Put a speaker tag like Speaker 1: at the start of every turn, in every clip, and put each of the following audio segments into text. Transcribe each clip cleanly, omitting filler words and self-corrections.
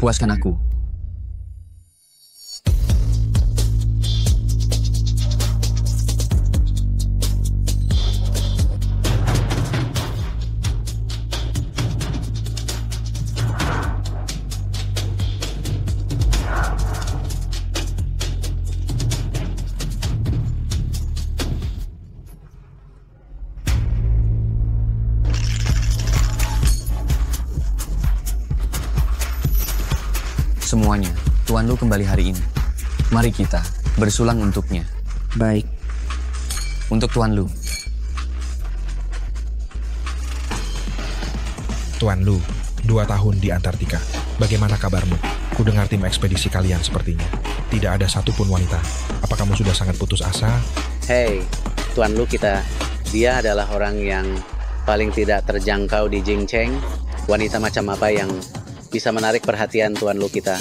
Speaker 1: Puaskan aku. Semuanya, Tuan Lu kembali hari ini. Mari kita bersulang untuknya.
Speaker 2: Baik.
Speaker 1: Untuk Tuan Lu.
Speaker 3: Tuan Lu, 2 tahun di Antartika. Bagaimana kabarmu? Ku dengar tim ekspedisi kalian sepertinya. Tidak ada satupun wanita. Apa kamu sudah sangat putus asa?
Speaker 4: Hei, Tuan Lu kita. Dia adalah orang yang paling tidak terjangkau di Jingcheng. Wanita macam apa yang bisa menarik perhatian Tuan Lu kita?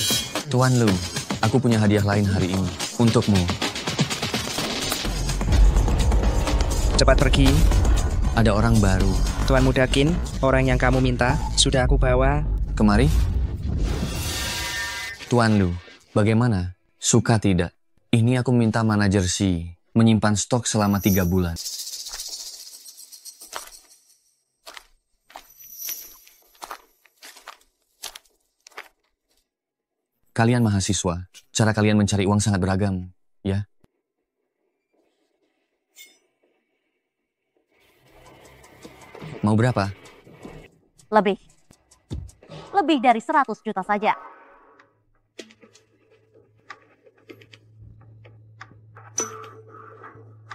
Speaker 1: Tuan Lu, aku punya hadiah lain hari ini. Untukmu.
Speaker 2: Cepat pergi.
Speaker 1: Ada orang baru.
Speaker 2: Tuan Mudakin, orang yang kamu minta, sudah aku bawa.
Speaker 1: Kemari. Tuan Lu, bagaimana? Suka tidak? Ini aku minta manajer Si menyimpan stok selama 3 bulan. Kalian mahasiswa, cara kalian mencari uang sangat beragam, ya? Mau berapa?
Speaker 5: Lebih. Lebih dari 100 juta saja.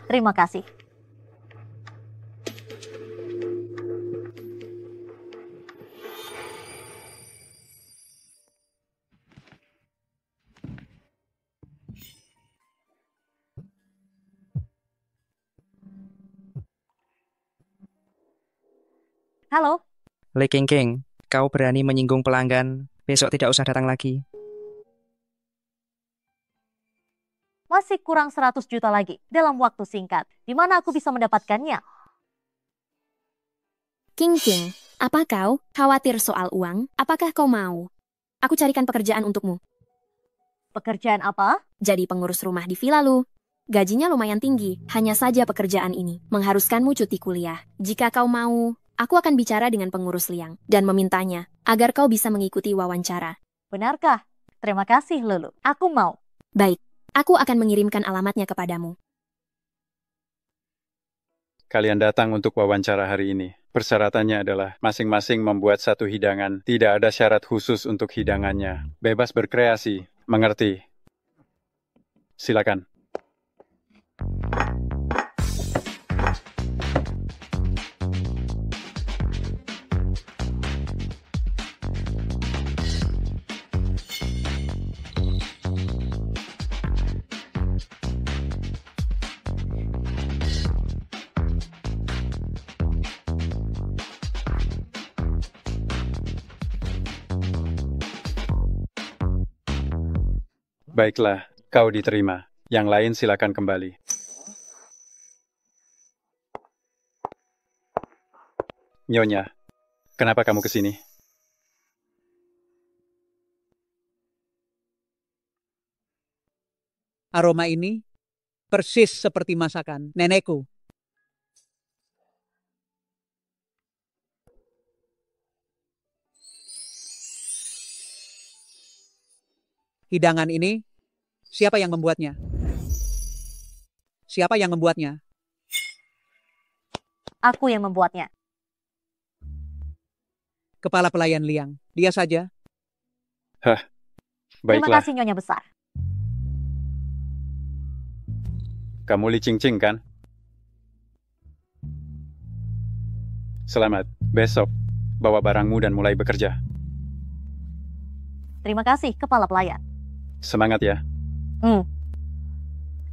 Speaker 5: Terima kasih. Halo,
Speaker 2: Le King King, kau berani menyinggung pelanggan. Besok tidak usah datang lagi.
Speaker 5: masih kurang 100 juta lagi dalam waktu singkat. Di mana aku bisa mendapatkannya?
Speaker 6: King King, apa kau khawatir soal uang? Apakah kau mau? Aku carikan pekerjaan untukmu.
Speaker 5: Pekerjaan apa?
Speaker 6: Jadi pengurus rumah di villa lu. Gajinya lumayan tinggi, hanya saja pekerjaan ini mengharuskanmu cuti kuliah. Jika kau mau, aku akan bicara dengan pengurus Liang dan memintanya agar kau bisa mengikuti wawancara.
Speaker 5: Benarkah? Terima kasih, Lulu. Aku mau.
Speaker 6: Baik, aku akan mengirimkan alamatnya kepadamu.
Speaker 7: Kalian datang untuk wawancara hari ini. Persyaratannya adalah masing-masing membuat satu hidangan. Tidak ada syarat khusus untuk hidangannya. Bebas berkreasi. Mengerti? Silakan. Baiklah, kau diterima. Yang lain silakan kembali. Nyonya, kenapa kamu ke sini?
Speaker 8: Aroma ini persis seperti masakan nenekku. Hidangan ini, siapa yang membuatnya? Siapa yang membuatnya?
Speaker 5: Aku yang membuatnya.
Speaker 8: Kepala pelayan Liang. Dia saja.
Speaker 7: Hah,
Speaker 5: Terima
Speaker 7: baiklah.
Speaker 5: kasih, Nyonya Besar.
Speaker 7: Kamu Li Qingqing kan? Selamat. Besok, bawa barangmu dan mulai bekerja.
Speaker 5: Terima kasih, Kepala Pelayan.
Speaker 7: Semangat ya.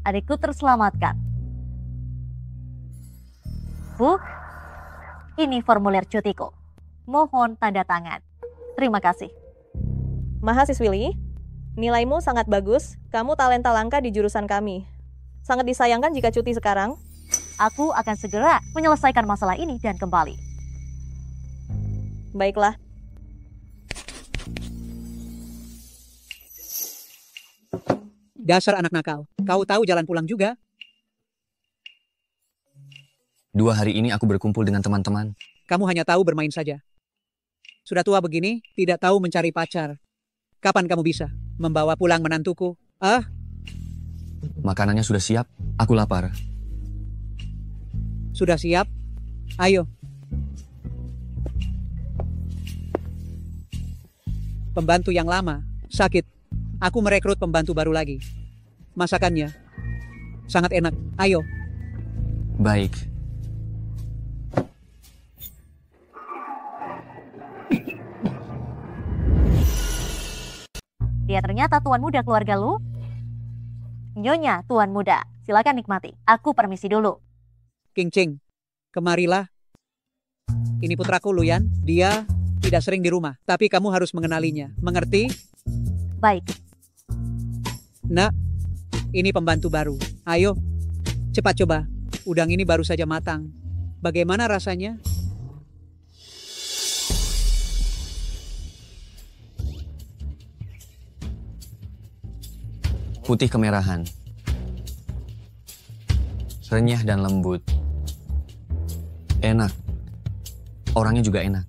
Speaker 5: Adikku terselamatkan. Bu, ini formulir cutiku. Mohon tanda tangan. Terima kasih.
Speaker 9: Mahasiswi Li, nilaimu sangat bagus. Kamu talenta langka di jurusan kami. Sangat disayangkan jika cuti sekarang.
Speaker 5: Aku akan segera menyelesaikan masalah ini dan kembali.
Speaker 9: Baiklah.
Speaker 8: Dasar anak nakal. Kau tahu jalan pulang juga?
Speaker 1: 2 hari ini aku berkumpul dengan teman-teman.
Speaker 8: Kamu hanya tahu bermain saja. Sudah tua begini, tidak tahu mencari pacar. Kapan kamu bisa membawa pulang menantuku?
Speaker 1: Makanannya sudah siap, aku lapar.
Speaker 8: Sudah siap? Ayo. Pembantu yang lama, sakit. Aku merekrut pembantu baru lagi. Masakannya sangat enak. Ayo.
Speaker 1: Baik.
Speaker 5: Dia ternyata tuan muda keluarga Lu. Nyonya tuan muda, silakan nikmati. Aku permisi dulu.
Speaker 8: King Ching, kemarilah. Ini putraku Luyan. Dia tidak sering di rumah, tapi kamu harus mengenalinya. Mengerti?
Speaker 5: Baik.
Speaker 8: Nak, ini pembantu baru. Ayo, cepat coba. Udang ini baru saja matang. Bagaimana rasanya?
Speaker 1: Putih kemerahan. Renyah dan lembut. Enak. Orangnya juga enak.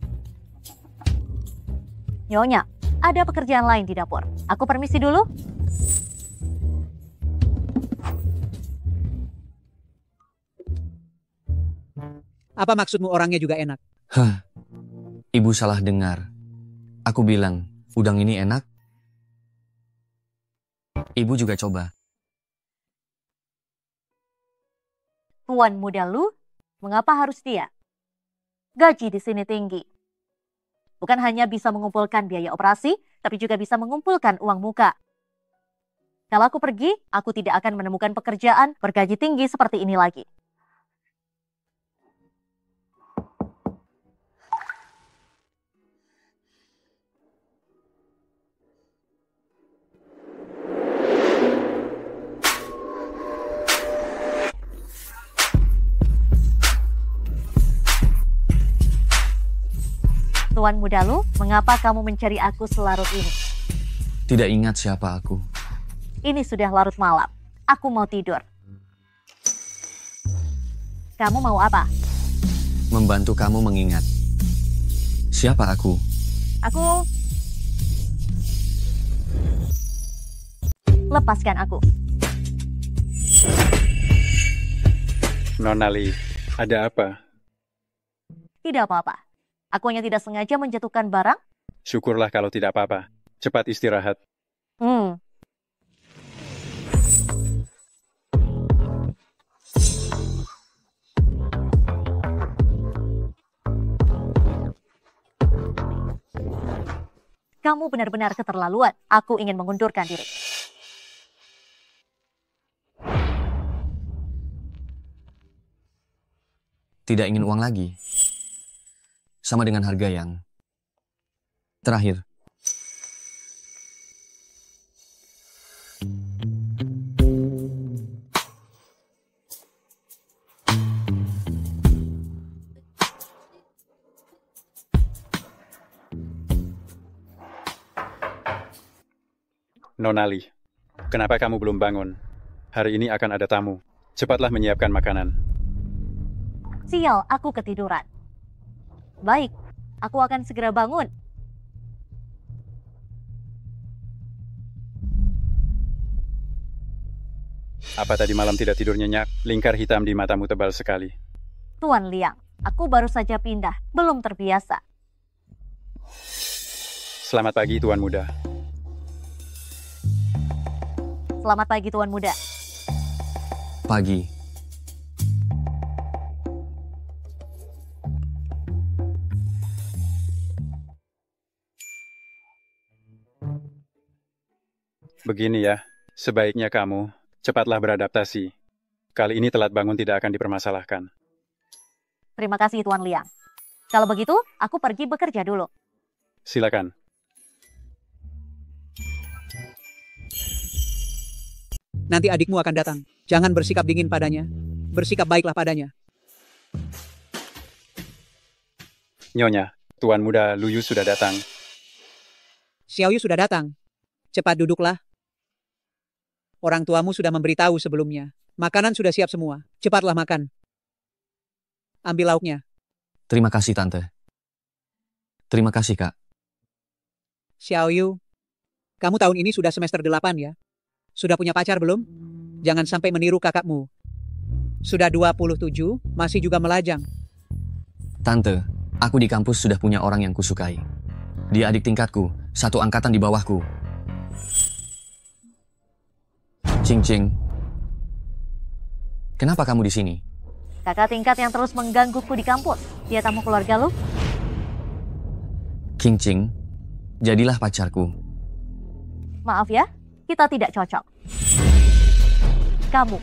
Speaker 5: Nyonya, ada pekerjaan lain di dapur. Aku permisi dulu.
Speaker 8: Apa maksudmu orangnya juga enak?
Speaker 1: Ibu salah dengar. Aku bilang, udang ini enak. Ibu juga coba.
Speaker 5: Tuan muda Lu, mengapa harus dia? Gaji di sini tinggi. Bukan hanya bisa mengumpulkan biaya operasi, tapi juga bisa mengumpulkan uang muka. Kalau aku pergi, aku tidak akan menemukan pekerjaan bergaji tinggi seperti ini lagi. Tuan muda Lu, mengapa kamu mencari aku selarut ini?
Speaker 1: Tidak ingat siapa aku.
Speaker 5: Ini sudah larut malam. Aku mau tidur. Kamu mau apa?
Speaker 1: Membantu kamu mengingat. Siapa aku?
Speaker 5: Aku... Lepaskan aku.
Speaker 7: Nona Lee, ada apa?
Speaker 5: Tidak apa-apa. Aku hanya tidak sengaja menjatuhkan barang.
Speaker 7: Syukurlah kalau tidak apa-apa. Cepat istirahat.
Speaker 5: Kamu benar-benar keterlaluan. Aku ingin mengundurkan diri.
Speaker 1: Tidak ingin uang lagi. Sama dengan harga yang terakhir.
Speaker 7: Nona Lee, kenapa kamu belum bangun? Hari ini akan ada tamu. Cepatlah menyiapkan makanan.
Speaker 5: Sial, aku ketiduran. Baik, aku akan segera bangun.
Speaker 7: Apa tadi malam tidak tidur nyenyak? Lingkar hitam di matamu tebal sekali.
Speaker 5: Tuan Liang, aku baru saja pindah, belum terbiasa.
Speaker 7: Selamat pagi, Tuan Muda.
Speaker 5: Selamat pagi, Tuan Muda.
Speaker 1: Pagi.
Speaker 7: Begini ya, sebaiknya kamu cepatlah beradaptasi. Kali ini telat bangun tidak akan dipermasalahkan.
Speaker 5: Terima kasih, Tuan Liang. Kalau begitu, aku pergi bekerja dulu.
Speaker 7: Silakan.
Speaker 8: Nanti adikmu akan datang. Jangan bersikap dingin padanya. Bersikap baiklah padanya.
Speaker 7: Nyonya, Tuan Muda Luyu sudah datang.
Speaker 8: Xiaoyu sudah datang. Cepat duduklah. Orang tuamu sudah memberitahu sebelumnya. Makanan sudah siap semua. Cepatlah makan. Ambil lauknya.
Speaker 1: Terima kasih, Tante. Terima kasih, Kak.
Speaker 8: Xiaoyu, kamu tahun ini sudah semester 8 ya? Sudah punya pacar belum? Jangan sampai meniru kakakmu. Sudah 27, masih juga melajang.
Speaker 1: Tante, aku di kampus sudah punya orang yang kusukai. Dia adik tingkatku, satu angkatan di bawahku. Cing. Kenapa kamu di sini?
Speaker 5: Kakak tingkat yang terus menggangguku di kampus. Dia tamu keluarga lu?
Speaker 1: Cing, jadilah pacarku.
Speaker 5: Maaf ya, kita tidak cocok. Kamu,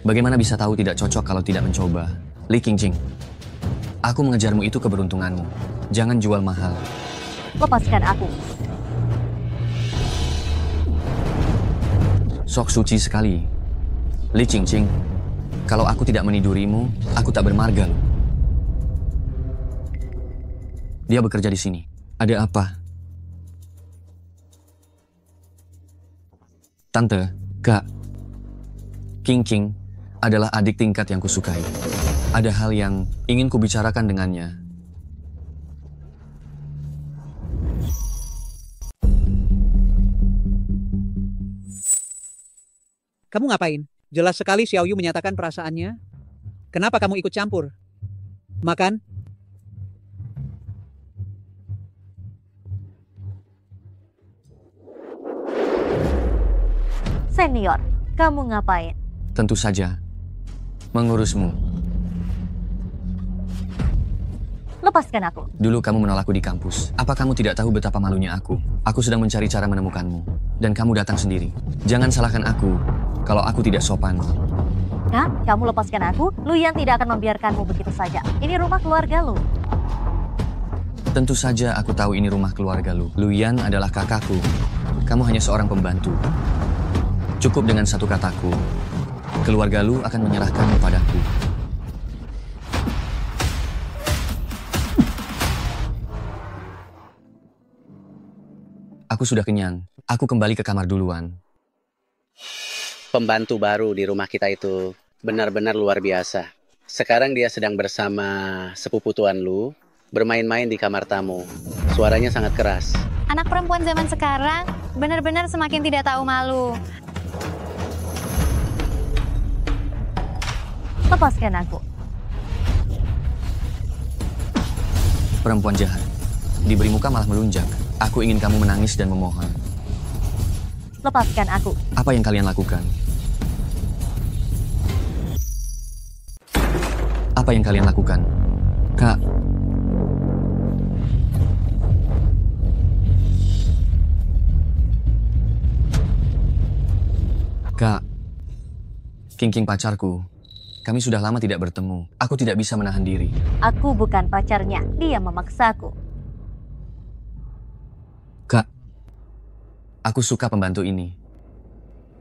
Speaker 1: Bagaimana bisa tahu tidak cocok kalau tidak mencoba? Li Qingqing, aku mengejarmu itu keberuntunganmu. Jangan jual mahal.
Speaker 5: lepaskan aku.
Speaker 1: Sok suci sekali. Li Qingqing, kalau aku tidak menidurimu, aku tak bermarga loh. Dia bekerja di sini. Ada apa? Tante, Kak, Qingqing adalah adik tingkat yang kusukai. Ada hal yang ingin kubicarakan dengannya.
Speaker 8: Kamu ngapain? Jelas sekali Xiaoyu menyatakan perasaannya. Kenapa kamu ikut campur? Makan?
Speaker 5: Senior, kamu ngapain?
Speaker 1: Tentu saja, mengurusmu.
Speaker 5: Lepaskan aku.
Speaker 1: Dulu kamu menolakku di kampus. Apa kamu tidak tahu betapa malunya aku? Aku sedang mencari cara menemukanmu. Dan kamu datang sendiri. Jangan salahkan aku kalau aku tidak sopan.
Speaker 5: Kak, kamu lepaskan aku. Luyan tidak akan membiarkanmu begitu saja. Ini rumah keluarga lu.
Speaker 1: Tentu saja aku tahu ini rumah keluarga lu. Luyan adalah kakakku. Kamu hanya seorang pembantu. Cukup dengan satu kataku. Keluarga lu akan menyerahkanmu padaku. Aku sudah kenyang. Aku kembali ke kamar duluan.
Speaker 4: Pembantu baru di rumah kita itu benar-benar luar biasa. Sekarang dia sedang bersama sepupu tuan lu, bermain-main di kamar tamu. Suaranya sangat keras.
Speaker 10: Anak perempuan zaman sekarang benar-benar semakin tidak tahu malu.
Speaker 5: Lepaskan aku.
Speaker 1: Perempuan jahat. Diberi muka malah melunjak. Aku ingin kamu menangis dan memohon.
Speaker 5: Lepaskan aku.
Speaker 1: Apa yang kalian lakukan? Apa yang kalian lakukan? Kak. Kak. Qingqing pacarku. Kami sudah lama tidak bertemu. Aku tidak bisa menahan diri.
Speaker 5: Aku bukan pacarnya. Dia memaksaku.
Speaker 1: Kak. Aku suka pembantu ini.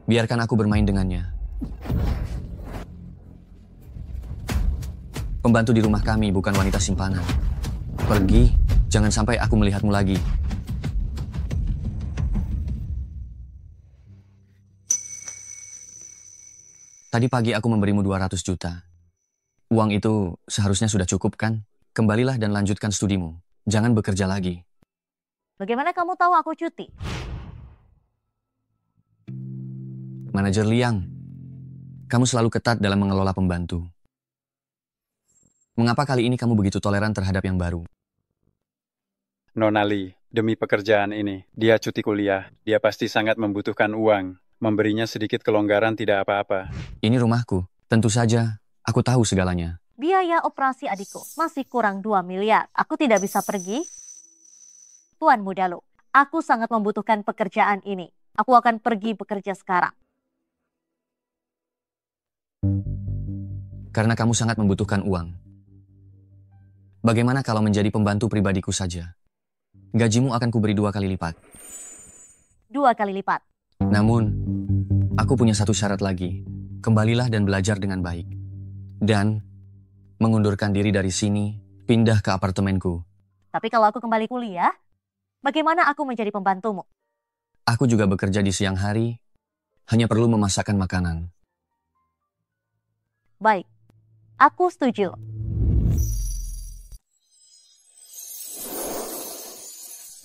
Speaker 1: Biarkan aku bermain dengannya. Pembantu di rumah kami bukan wanita simpanan. Pergi, jangan sampai aku melihatmu lagi. Tadi pagi aku memberimu 200 juta. Uang itu seharusnya sudah cukup kan? Kembalilah dan lanjutkan studimu. Jangan bekerja lagi.
Speaker 5: Bagaimana kamu tahu aku cuti?
Speaker 1: Manajer Liang, kamu selalu ketat dalam mengelola pembantu. Mengapa kali ini kamu begitu toleran terhadap yang baru?
Speaker 7: Nona Li, demi pekerjaan ini, dia cuti kuliah. Dia pasti sangat membutuhkan uang. Memberinya sedikit kelonggaran tidak apa-apa.
Speaker 1: Ini rumahku. Tentu saja, aku tahu segalanya.
Speaker 5: Biaya operasi adikku masih kurang 2 miliar. Aku tidak bisa pergi. Tuan muda lu, aku sangat membutuhkan pekerjaan ini. Aku akan pergi bekerja sekarang.
Speaker 1: Karena kamu sangat membutuhkan uang. Bagaimana kalau menjadi pembantu pribadiku saja? Gajimu akan kuberi 2 kali lipat.
Speaker 5: 2 kali lipat.
Speaker 1: Namun, aku punya satu syarat lagi. Kembalilah dan belajar dengan baik. Dan, mengundurkan diri dari sini, pindah ke apartemenku.
Speaker 5: Tapi kalau aku kembali kuliah, bagaimana aku menjadi pembantumu?
Speaker 1: Aku juga bekerja di siang hari, hanya perlu memasakkan makanan.
Speaker 5: Baik, aku setuju.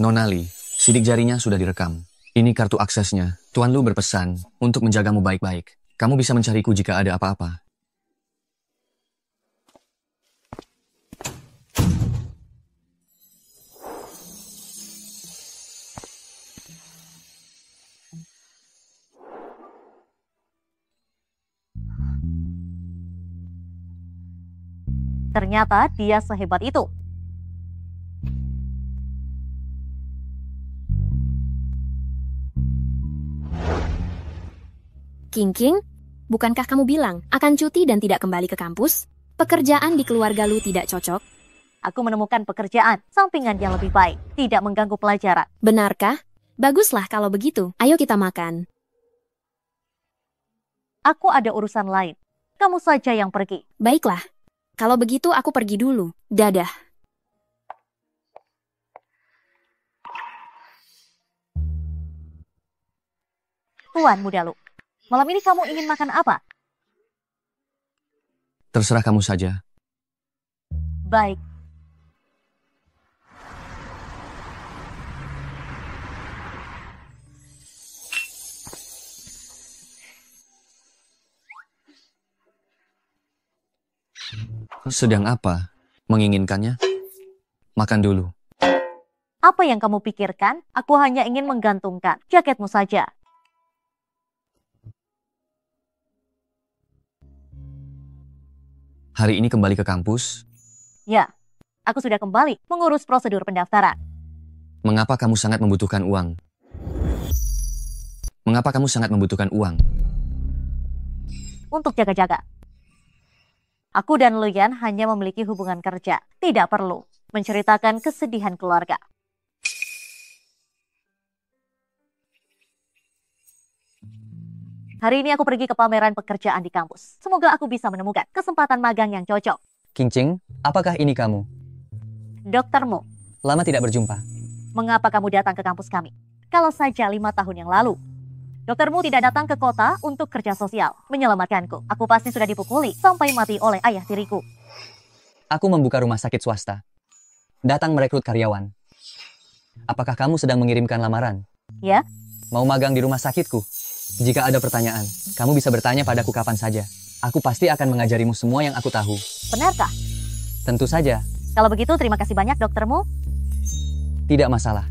Speaker 1: Nonali, sidik jarinya sudah direkam. Ini kartu aksesnya. Tuan Lu berpesan untuk menjagamu baik-baik. Kamu bisa mencariku jika ada apa-apa.
Speaker 5: Ternyata dia sehebat itu.
Speaker 6: King, bukankah kamu bilang akan cuti dan tidak kembali ke kampus? Pekerjaan di keluarga Lu tidak cocok?
Speaker 5: Aku menemukan pekerjaan sampingan yang lebih baik, tidak mengganggu pelajaran.
Speaker 6: Benarkah? Baguslah kalau begitu. Ayo kita makan.
Speaker 5: Aku ada urusan lain. Kamu saja yang pergi.
Speaker 6: Baiklah. Kalau begitu aku pergi dulu. Dadah.
Speaker 5: Tuan Muda Lu, malam ini kamu ingin makan apa?
Speaker 1: Terserah kamu saja.
Speaker 5: Baik.
Speaker 1: Sedang apa? Menginginkannya? Makan dulu.
Speaker 5: Apa yang kamu pikirkan? Aku hanya ingin menggantungkan jaketmu saja.
Speaker 1: Hari ini kembali ke kampus?
Speaker 5: Ya, aku sudah kembali mengurus prosedur pendaftaran.
Speaker 1: Mengapa kamu sangat membutuhkan uang? Mengapa kamu sangat membutuhkan uang?
Speaker 5: Untuk jaga-jaga. Aku dan Luyan hanya memiliki hubungan kerja. Tidak perlu menceritakan kesedihan keluarga. Hari ini aku pergi ke pameran pekerjaan di kampus. Semoga aku bisa menemukan kesempatan magang yang cocok.
Speaker 11: King, apakah ini kamu?
Speaker 5: Doktermu.
Speaker 11: Lama tidak berjumpa.
Speaker 5: Mengapa kamu datang ke kampus kami? Kalau saja 5 tahun yang lalu. Doktermu tidak datang ke kota untuk kerja sosial, menyelamatkanku. Aku pasti sudah dipukuli sampai mati oleh ayah tiriku.
Speaker 11: Aku membuka rumah sakit swasta. Datang merekrut karyawan. Apakah kamu sedang mengirimkan lamaran?
Speaker 5: Ya.
Speaker 11: Mau magang di rumah sakitku? Jika ada pertanyaan, kamu bisa bertanya padaku kapan saja. Aku pasti akan mengajarimu semua yang aku tahu.
Speaker 5: Benarkah?
Speaker 11: Tentu saja.
Speaker 5: Kalau begitu, terima kasih banyak doktermu.
Speaker 11: Tidak masalah.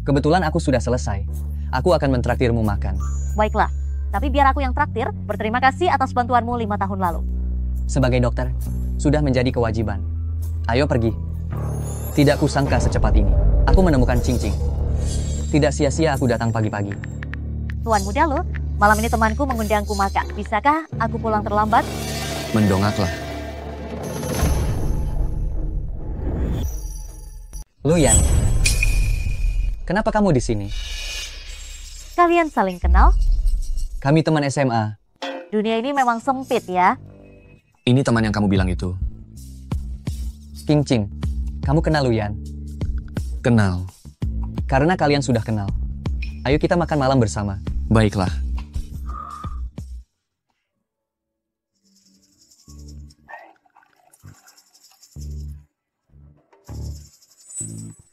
Speaker 11: Kebetulan aku sudah selesai. Aku akan mentraktirmu makan.
Speaker 5: Baiklah, tapi biar aku yang traktir. Berterima kasih atas bantuanmu 5 tahun lalu.
Speaker 11: Sebagai dokter, sudah menjadi kewajiban. Ayo pergi. Tidak kusangka secepat ini. Aku menemukan Cing. Tidak sia-sia aku datang pagi-pagi.
Speaker 5: Tuan Muda Lu, malam ini temanku mengundangku makan. Bisakah aku pulang terlambat?
Speaker 1: Mendongaklah.
Speaker 11: Luyan, kenapa kamu di sini?
Speaker 5: Kalian saling kenal?
Speaker 11: Kami teman SMA.
Speaker 5: Dunia ini memang sempit ya.
Speaker 1: Ini teman yang kamu bilang itu.
Speaker 11: King, kamu kenal Luyan?
Speaker 1: Kenal.
Speaker 11: Karena kalian sudah kenal. Ayo kita makan malam bersama.
Speaker 1: Baiklah.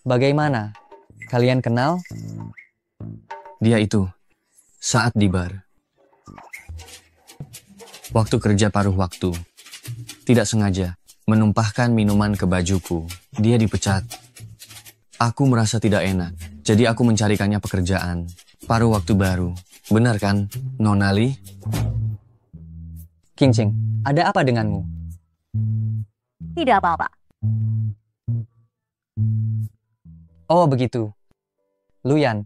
Speaker 11: Bagaimana? Kalian kenal?
Speaker 1: Dia itu, saat di bar. Waktu kerja paruh waktu, tidak sengaja menumpahkan minuman ke bajuku. Dia dipecat. Aku merasa tidak enak, jadi aku mencarikannya pekerjaan. Paruh waktu baru. Benar kan, Nonali?
Speaker 11: King, ada apa denganmu?
Speaker 5: Tidak apa-apa.
Speaker 11: Oh begitu. Luyan,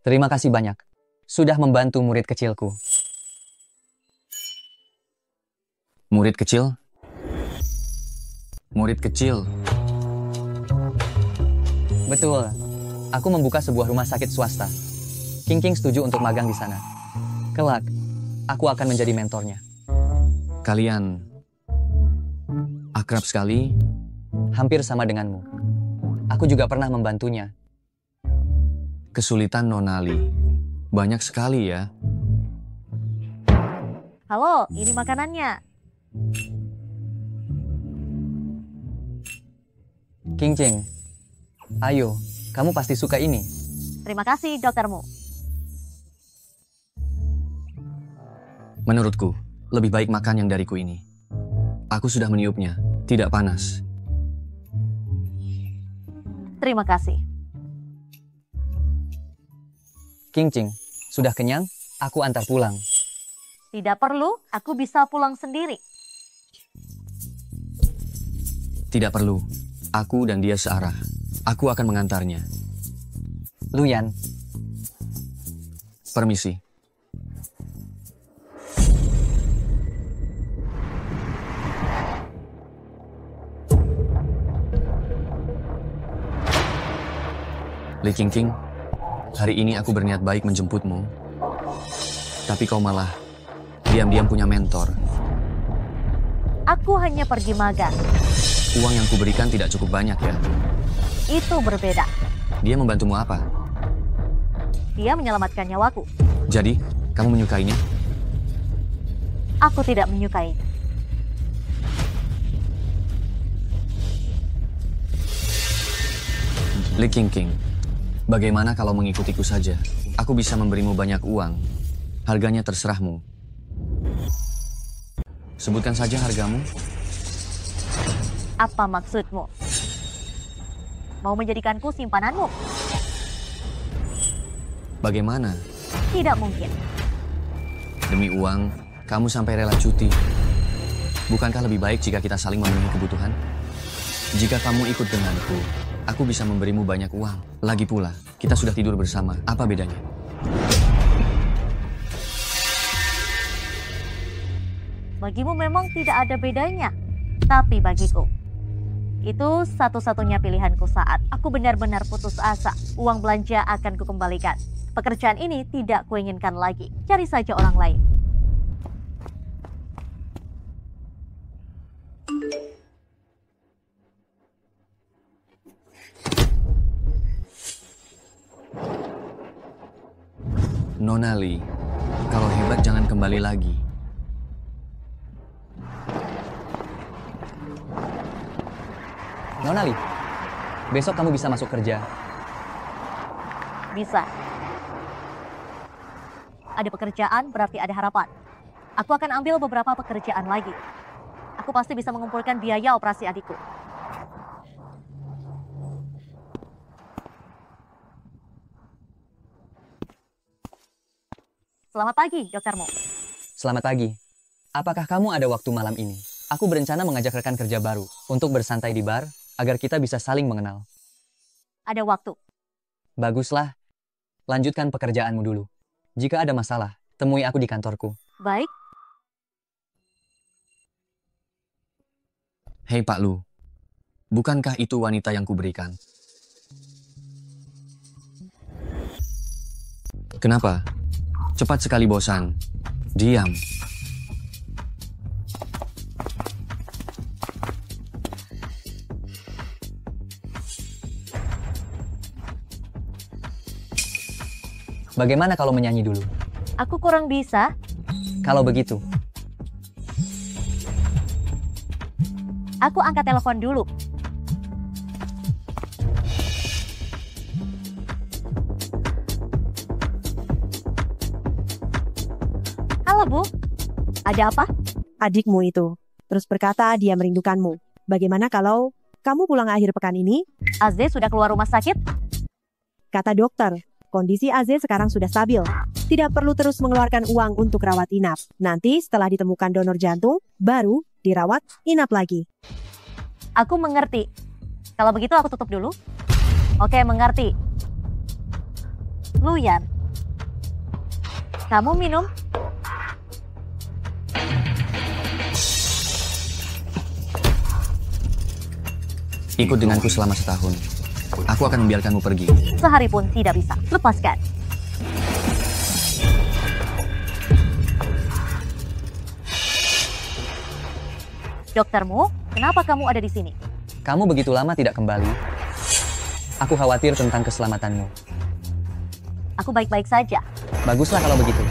Speaker 11: terima kasih banyak. Sudah membantu murid kecilku.
Speaker 1: Murid kecil? Murid kecil?
Speaker 11: Betul. Aku membuka sebuah rumah sakit swasta. King setuju untuk magang di sana. Kelak, aku akan menjadi mentornya.
Speaker 1: Kalian akrab sekali?
Speaker 11: Hampir sama denganmu. Aku juga pernah membantunya.
Speaker 1: Kesulitan Nonali. Banyak sekali ya.
Speaker 5: Halo, ini makanannya.
Speaker 11: Qingqing, ayo, kamu pasti suka ini.
Speaker 5: Terima kasih, doktermu.
Speaker 1: Menurutku, lebih baik makan yang dariku ini. Aku sudah meniupnya, tidak panas.
Speaker 5: Terima kasih.
Speaker 11: Qingqing, sudah kenyang? Aku antar pulang.
Speaker 5: Tidak perlu, aku bisa pulang sendiri.
Speaker 1: Tidak perlu, aku dan dia searah. Aku akan mengantarnya.
Speaker 11: Luyan,
Speaker 1: Permisi. Li Qingqing, hari ini aku berniat baik menjemputmu. Tapi kau malah diam-diam punya mentor.
Speaker 5: Aku hanya pergi magang.
Speaker 1: Uang yang kuberikan tidak cukup banyak ya.
Speaker 5: Itu berbeda.
Speaker 1: Dia membantumu apa?
Speaker 5: Dia menyelamatkan nyawaku.
Speaker 1: Jadi, kamu menyukainya?
Speaker 5: Aku tidak menyukainya.
Speaker 1: Li Qingqing, bagaimana kalau mengikutiku saja? Aku bisa memberimu banyak uang. Harganya terserahmu. Sebutkan saja hargamu.
Speaker 5: Apa maksudmu? Mau menjadikanku simpananmu?
Speaker 1: Bagaimana?
Speaker 5: Tidak mungkin.
Speaker 1: Demi uang, kamu sampai rela cuti. Bukankah lebih baik jika kita saling memenuhi kebutuhan? Jika kamu ikut denganku, aku bisa memberimu banyak uang. Lagi pula, kita sudah tidur bersama. Apa bedanya?
Speaker 5: Bagimu memang tidak ada bedanya. Tapi bagiku, itu satu-satunya pilihanku saat aku benar-benar putus asa. Uang belanja akan kukembalikan. Pekerjaan ini tidak kuinginkan lagi. Cari saja orang lain.
Speaker 1: Nona Li, kalau hebat jangan kembali lagi.
Speaker 11: Nona Li, besok kamu bisa masuk kerja.
Speaker 5: Bisa. Ada pekerjaan berarti ada harapan. Aku akan ambil beberapa pekerjaan lagi. Aku pasti bisa mengumpulkan biaya operasi adikku. Selamat pagi, doktermu.
Speaker 11: Selamat pagi. Apakah kamu ada waktu malam ini? Aku berencana mengajak rekan kerja baru untuk bersantai di bar agar kita bisa saling mengenal.
Speaker 5: Ada waktu.
Speaker 11: Baguslah. Lanjutkan pekerjaanmu dulu. Jika ada masalah, temui aku di kantorku.
Speaker 5: Baik.
Speaker 1: Hei Pak Lu, bukankah itu wanita yang kuberikan? Kenapa? Cepat sekali bosan. Diam.
Speaker 11: Bagaimana kalau menyanyi dulu?
Speaker 5: Aku kurang bisa.
Speaker 11: Kalau begitu,
Speaker 5: aku angkat telepon dulu. Halo Bu, ada apa?
Speaker 12: Adikmu itu terus berkata dia merindukanmu. Bagaimana kalau kamu pulang akhir pekan ini?
Speaker 5: Azze sudah keluar rumah sakit?
Speaker 12: Kata dokter, kondisi Azze sekarang sudah stabil. Tidak perlu terus mengeluarkan uang untuk rawat inap. Nanti setelah ditemukan donor jantung, baru dirawat inap lagi.
Speaker 5: Aku mengerti. Kalau begitu aku tutup dulu. Oke, mengerti. Luyan, kamu minum?
Speaker 1: Ikut denganku selama setahun. Aku akan membiarkanmu pergi.
Speaker 5: Sehari pun tidak bisa. Lepaskan. Doktermu, kenapa kamu ada di sini?
Speaker 11: kamu begitu lama tidak kembali. Aku khawatir tentang keselamatanmu.
Speaker 5: Aku baik-baik saja.
Speaker 11: Baguslah kalau begitu.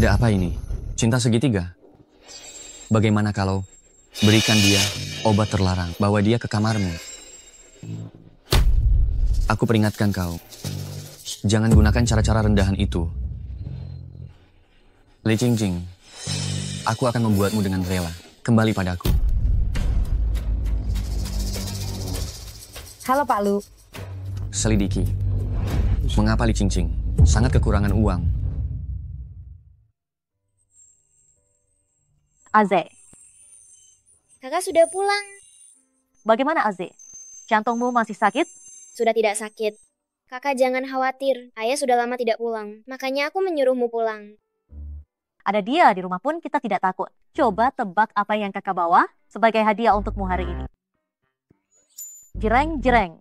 Speaker 1: Ada apa ini? Cinta segitiga? Bagaimana kalau berikan dia obat terlarang, bawa dia ke kamarmu. Aku peringatkan kau, jangan gunakan cara-cara rendahan itu. Li Qingqing, aku akan membuatmu dengan rela. Kembali padaku.
Speaker 12: Halo Pak Lu.
Speaker 1: Selidiki. Mengapa Li Qingqing sangat kekurangan uang?
Speaker 5: Aze,
Speaker 6: Kakak sudah pulang.
Speaker 5: bagaimana Aze? Jantungmu masih sakit?
Speaker 6: Sudah tidak sakit. Kakak jangan khawatir, ayah sudah lama tidak pulang. Makanya aku menyuruhmu pulang.
Speaker 5: Ada dia di rumah pun kita tidak takut. Coba tebak apa yang kakak bawa sebagai hadiah untukmu hari ini. Jereng, jereng.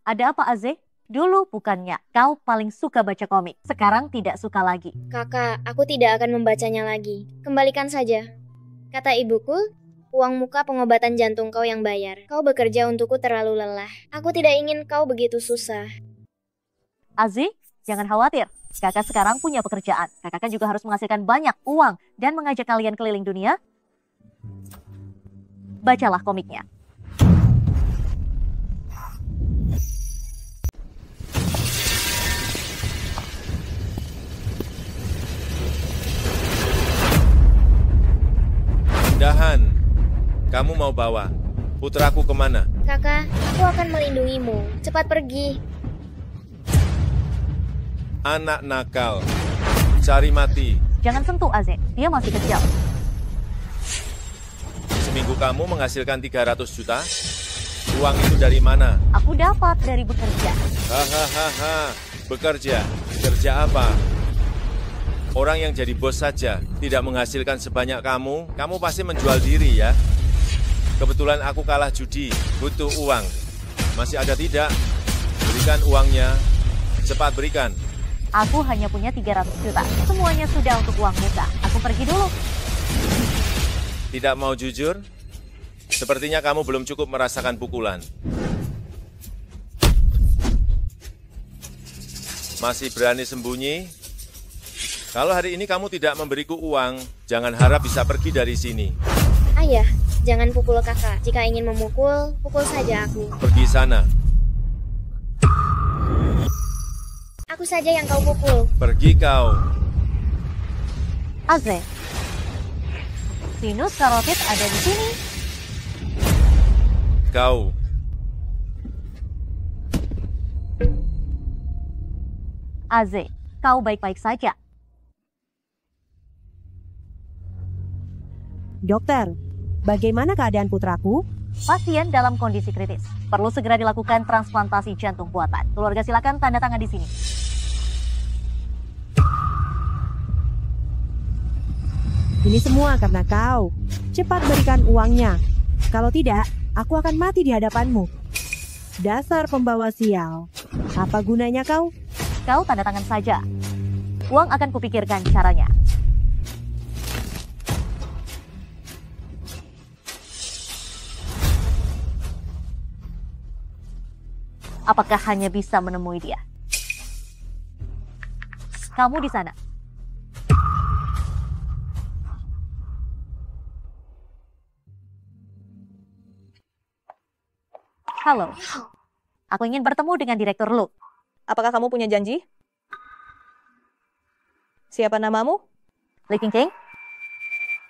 Speaker 5: Ada apa Aze? Dulu bukannya kau paling suka baca komik, sekarang tidak suka lagi.
Speaker 6: Kakak, aku tidak akan membacanya lagi. Kembalikan saja. Kata ibuku, uang muka pengobatan jantung kau yang bayar. Kau bekerja untukku terlalu lelah. Aku tidak ingin kau begitu susah.
Speaker 5: Aze, jangan khawatir. Kakak sekarang punya pekerjaan. Kakak kan juga harus menghasilkan banyak uang dan mengajak kalian keliling dunia. Bacalah komiknya.
Speaker 13: Dahan, kamu mau bawa putraku kemana?
Speaker 6: Kakak, aku akan melindungimu. Cepat pergi.
Speaker 13: Anak nakal, cari mati.
Speaker 5: Jangan sentuh Aze, dia masih kecil.
Speaker 13: Seminggu kamu menghasilkan 300 juta? Uang itu dari mana?
Speaker 5: Aku dapat dari bekerja.
Speaker 13: Hahaha, bekerja? Kerja apa? Orang yang jadi bos saja tidak menghasilkan sebanyak kamu pasti menjual diri ya. Kebetulan aku kalah judi, butuh uang. Masih ada tidak? Berikan uangnya, cepat berikan.
Speaker 5: Aku hanya punya 300 juta. Semuanya sudah untuk uang muka. Aku pergi dulu.
Speaker 13: Tidak mau jujur? Sepertinya kamu belum cukup merasakan pukulan. Masih berani sembunyi? Kalau hari ini kamu tidak memberiku uang, jangan harap bisa pergi dari sini.
Speaker 6: Ayah, jangan pukul kakak. Jika ingin memukul, pukul saja aku.
Speaker 13: Pergi sana.
Speaker 6: Aku saja yang kau pukul.
Speaker 13: Pergi kau.
Speaker 5: Aze, sinus karotid ada di sini.
Speaker 13: Kau.
Speaker 5: Aze, kau baik-baik saja.
Speaker 12: Dokter, bagaimana keadaan putraku?
Speaker 5: Pasien dalam kondisi kritis. Perlu segera dilakukan transplantasi jantung buatan. Keluarga silakan tanda tangan di sini.
Speaker 12: Ini semua karena kau. Cepat berikan uangnya. Kalau tidak, aku akan mati di hadapanmu. Dasar pembawa sial. Apa gunanya kau?
Speaker 5: Kau tanda tangan saja. Uang akan kupikirkan caranya. Apakah hanya bisa menemui dia? Kamu di sana. Halo. Aku ingin bertemu dengan Direktur Lu.
Speaker 9: Apakah kamu punya janji? Siapa namamu?
Speaker 5: Li Qingqing.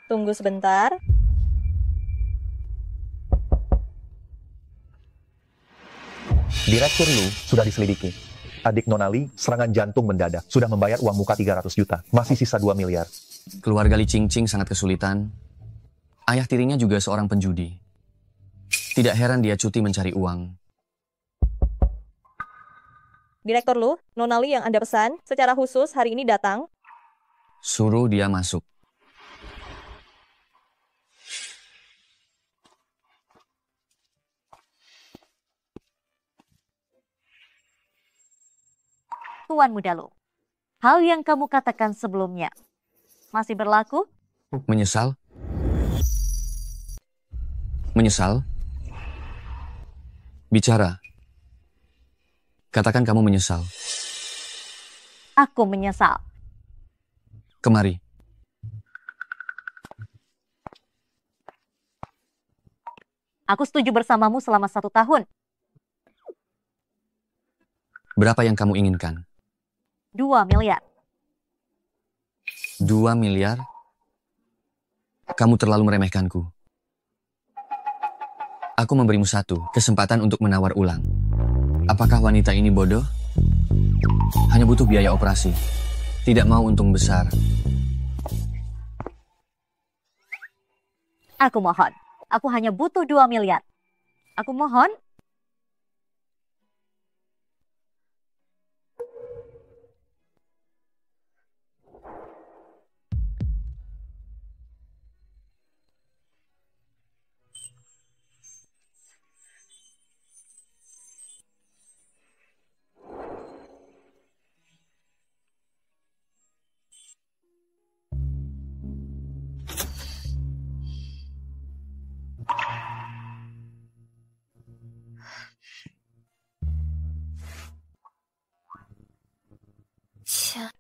Speaker 9: Tunggu sebentar.
Speaker 14: Direktur Lu sudah diselidiki. Adik Nonali serangan jantung mendadak. Sudah membayar uang muka 300 juta. Masih sisa 2 miliar.
Speaker 1: Keluarga Li Qingqing sangat kesulitan. Ayah tirinya juga seorang penjudi. Tidak heran dia cuti mencari uang.
Speaker 9: Direktur Lu, Nonali yang Anda pesan secara khusus hari ini datang.
Speaker 1: Suruh dia masuk.
Speaker 5: Tuan Muda Lu, hal yang kamu katakan sebelumnya masih berlaku?
Speaker 1: Menyesal? Menyesal? Bicara. Katakan kamu menyesal.
Speaker 5: Aku menyesal.
Speaker 1: Kemari.
Speaker 5: Aku setuju bersamamu selama 1 tahun.
Speaker 1: Berapa yang kamu inginkan?
Speaker 5: 2 miliar.
Speaker 1: 2 miliar? Kamu terlalu meremehkanku. Aku memberimu 1 kesempatan untuk menawar ulang. Apakah wanita ini bodoh? Hanya butuh biaya operasi. Tidak mau untung besar.
Speaker 5: Aku mohon. Aku hanya butuh 2 miliar. Aku mohon.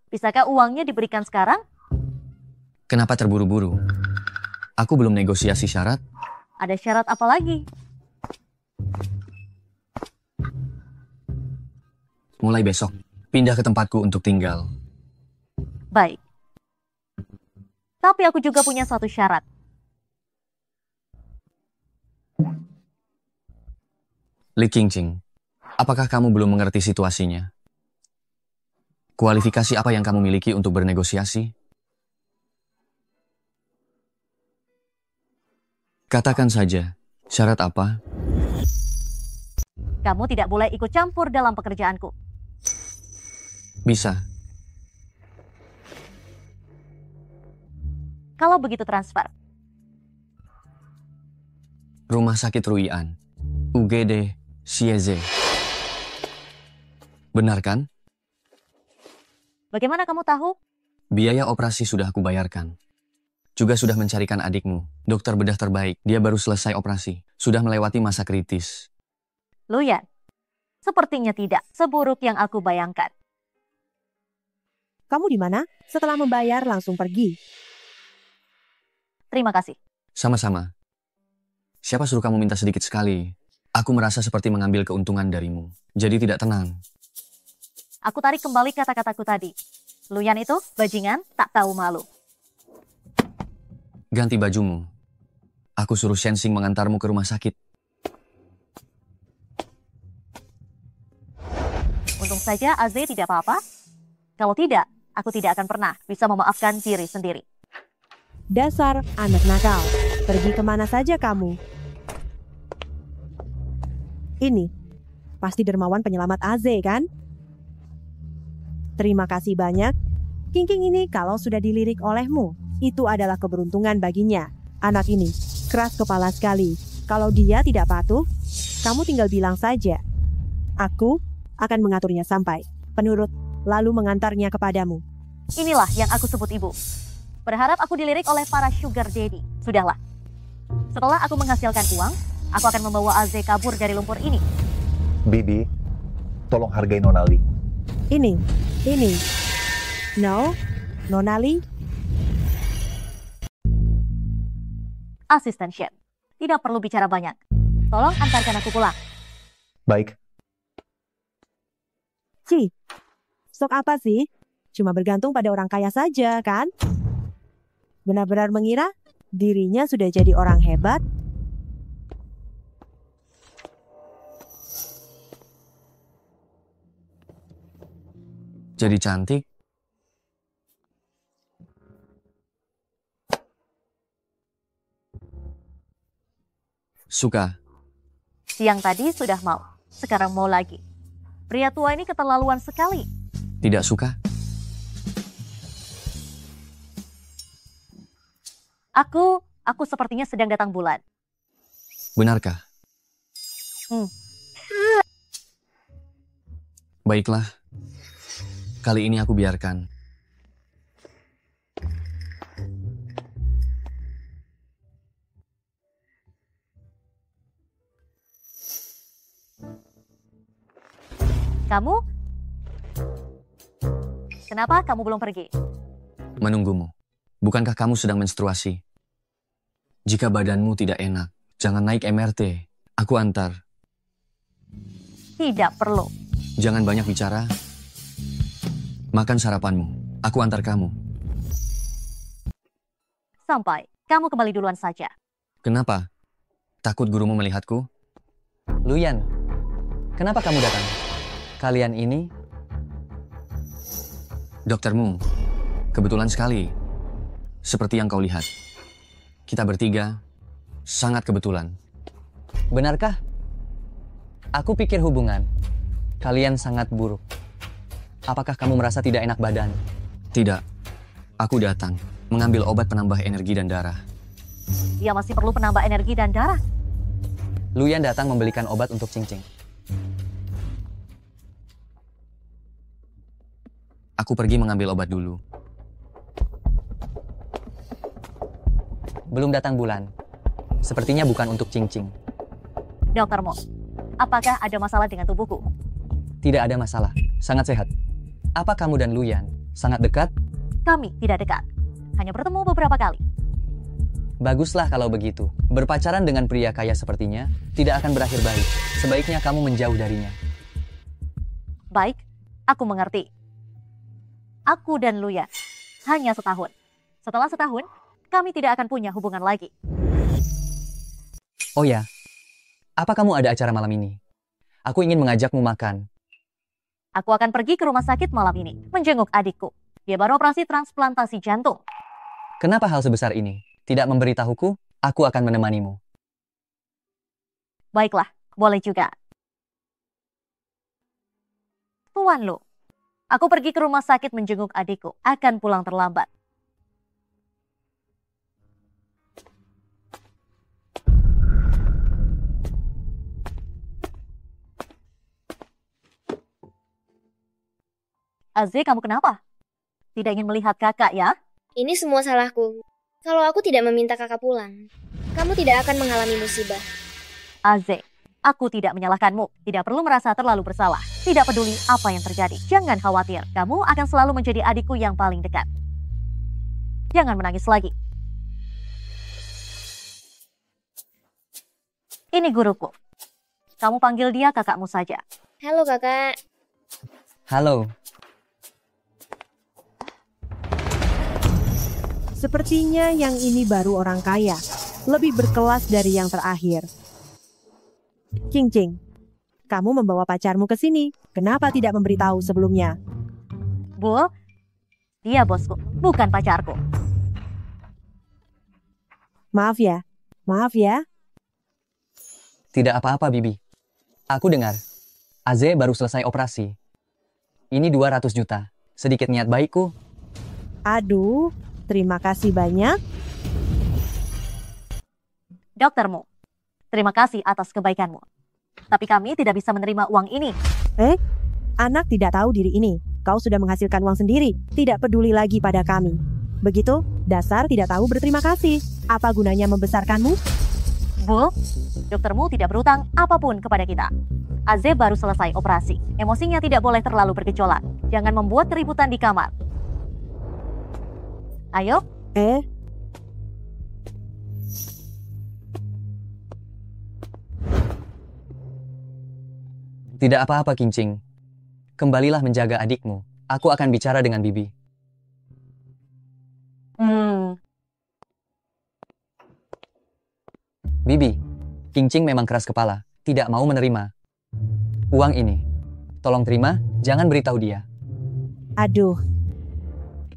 Speaker 5: Bisakah uangnya diberikan sekarang?
Speaker 1: Kenapa terburu-buru? Aku belum negosiasi syarat.
Speaker 5: Ada syarat apa lagi?
Speaker 1: Mulai besok, pindah ke tempatku untuk tinggal.
Speaker 5: Baik. Tapi aku juga punya 1 syarat.
Speaker 1: Li Qingqing, apakah kamu belum mengerti situasinya? Kualifikasi apa yang kamu miliki untuk bernegosiasi? Katakan saja, syarat apa?
Speaker 5: Kamu tidak boleh ikut campur dalam pekerjaanku.
Speaker 1: Bisa.
Speaker 5: Kalau begitu transfer.
Speaker 1: Rumah Sakit Ruian, UGD Sieze. Benar kan?
Speaker 5: Bagaimana kamu tahu?
Speaker 1: Biaya operasi sudah aku bayarkan. Juga sudah mencarikan adikmu, dokter bedah terbaik. Dia baru selesai operasi, sudah melewati masa kritis.
Speaker 5: Luyan, sepertinya tidak seburuk yang aku bayangkan.
Speaker 12: Kamu di mana? Setelah membayar langsung pergi.
Speaker 5: Terima kasih.
Speaker 1: Sama-sama. Siapa suruh kamu minta sedikit sekali? Aku merasa seperti mengambil keuntungan darimu. Jadi tidak tenang.
Speaker 5: Aku tarik kembali kata-kataku tadi. Luyan itu bajingan tak tahu malu.
Speaker 1: Ganti bajumu. Aku suruh Shensing mengantarmu ke rumah sakit.
Speaker 5: Untung saja Aze tidak apa-apa. Kalau tidak, aku tidak akan pernah bisa memaafkan diri sendiri.
Speaker 12: Dasar anak nakal. Pergi kemana saja kamu? Ini, pasti dermawan penyelamat Aze kan? Terima kasih banyak. Qingqing ini kalau sudah dilirik olehmu, itu adalah keberuntungan baginya. Anak ini keras kepala sekali. Kalau dia tidak patuh, kamu tinggal bilang saja. Aku akan mengaturnya sampai penurut, lalu mengantarnya kepadamu.
Speaker 5: Inilah yang aku sebut ibu. Berharap aku dilirik oleh para sugar daddy. Sudahlah. Setelah aku menghasilkan uang, aku akan membawa Aze kabur dari lumpur ini.
Speaker 14: Bibi, tolong hargai Nonali.
Speaker 12: Ini. No, Nonali.
Speaker 5: Asisten chef, tidak perlu bicara banyak. Tolong antarkan aku pulang.
Speaker 14: Baik.
Speaker 12: Ci, stok apa sih? Cuma bergantung pada orang kaya saja, kan? Benar-benar mengira dirinya sudah jadi orang hebat?
Speaker 1: Jadi cantik. Suka.
Speaker 5: Siang tadi sudah mau, sekarang mau lagi. Pria tua ini keterlaluan sekali.
Speaker 1: Tidak suka?
Speaker 5: Aku sepertinya sedang datang bulan.
Speaker 1: Benarkah? Baiklah. Kali ini aku biarkan.
Speaker 5: Kamu? Kenapa kamu belum pergi?
Speaker 1: Menunggumu. Bukankah kamu sedang menstruasi? Jika badanmu tidak enak, jangan naik MRT. Aku antar.
Speaker 5: Tidak perlu.
Speaker 1: Jangan banyak bicara. Makan sarapanmu. Aku antar kamu.
Speaker 5: Sampai. Kamu kembali duluan saja.
Speaker 1: Kenapa? Takut gurumu melihatku?
Speaker 11: Luyan, kenapa kamu datang? Kalian ini?
Speaker 1: Doktermu, kebetulan sekali. Seperti yang kau lihat. Kita bertiga, sangat kebetulan.
Speaker 11: Benarkah? Aku pikir hubungan kalian sangat buruk. Apakah kamu merasa tidak enak badan?
Speaker 1: Tidak. Aku datang mengambil obat penambah energi dan darah.
Speaker 5: Dia masih perlu penambah energi dan darah.
Speaker 11: Luyan datang membelikan obat untuk Cingcing.
Speaker 1: Aku pergi mengambil obat dulu.
Speaker 11: Belum datang bulan. Sepertinya bukan untuk Cingcing.
Speaker 5: Dokter Mo, apakah ada masalah dengan tubuhku?
Speaker 11: Tidak ada masalah. Sangat sehat. Apa kamu dan Luyan sangat dekat?
Speaker 5: Kami tidak dekat. Hanya bertemu beberapa kali.
Speaker 11: Baguslah kalau begitu. Berpacaran dengan pria kaya sepertinya tidak akan berakhir baik. Sebaiknya kamu menjauh darinya.
Speaker 5: Baik, aku mengerti. Aku dan Luyan hanya setahun. Setelah setahun, kami tidak akan punya hubungan lagi.
Speaker 11: Oh ya, apa kamu ada acara malam ini? Aku ingin mengajakmu makan.
Speaker 5: Aku akan pergi ke rumah sakit malam ini, menjenguk adikku. Dia baru operasi transplantasi jantung.
Speaker 11: Kenapa hal sebesar ini? Tidak memberitahuku, aku akan menemanimu.
Speaker 5: Baiklah, boleh juga. Tuan Lu, aku pergi ke rumah sakit menjenguk adikku, akan pulang terlambat. Aze, kamu kenapa? Tidak ingin melihat kakak ya?
Speaker 15: Ini semua salahku. Kalau aku tidak meminta kakak pulang, kamu tidak akan mengalami musibah.
Speaker 5: Aze, aku tidak menyalahkanmu. Tidak perlu merasa terlalu bersalah. Tidak peduli apa yang terjadi. Jangan khawatir. Kamu akan selalu menjadi adikku yang paling dekat. Jangan menangis lagi. Ini guruku. Kamu panggil dia kakakmu saja.
Speaker 15: Halo kakak.
Speaker 11: Halo.
Speaker 12: Sepertinya yang ini baru orang kaya, lebih berkelas dari yang terakhir. Cingcing, kamu membawa pacarmu ke sini. Kenapa tidak memberitahu sebelumnya?
Speaker 5: Bu, dia bosku, bukan pacarku.
Speaker 12: Maaf ya.
Speaker 11: Tidak apa-apa, Bibi. Aku dengar, Aze baru selesai operasi. Ini 200 juta. Sedikit niat baikku.
Speaker 12: Aduh, terima kasih banyak.
Speaker 5: Doktermu, terima kasih atas kebaikanmu. Tapi kami tidak bisa menerima uang ini.
Speaker 12: Anak tidak tahu diri ini. Kau sudah menghasilkan uang sendiri. Tidak peduli lagi pada kami. Begitu, dasar tidak tahu berterima kasih. Apa gunanya membesarkanmu?
Speaker 5: Bu, doktermu tidak berutang apapun kepada kita. Aze baru selesai operasi. Emosinya tidak boleh terlalu bergejolak. Jangan membuat keributan di kamar. Ayo.
Speaker 11: Tidak apa-apa, Cingcing. Kembalilah menjaga adikmu. Aku akan bicara dengan Bibi. Bibi, Cingcing memang keras kepala. Tidak mau menerima uang ini. Tolong terima, jangan beritahu dia.
Speaker 12: Aduh,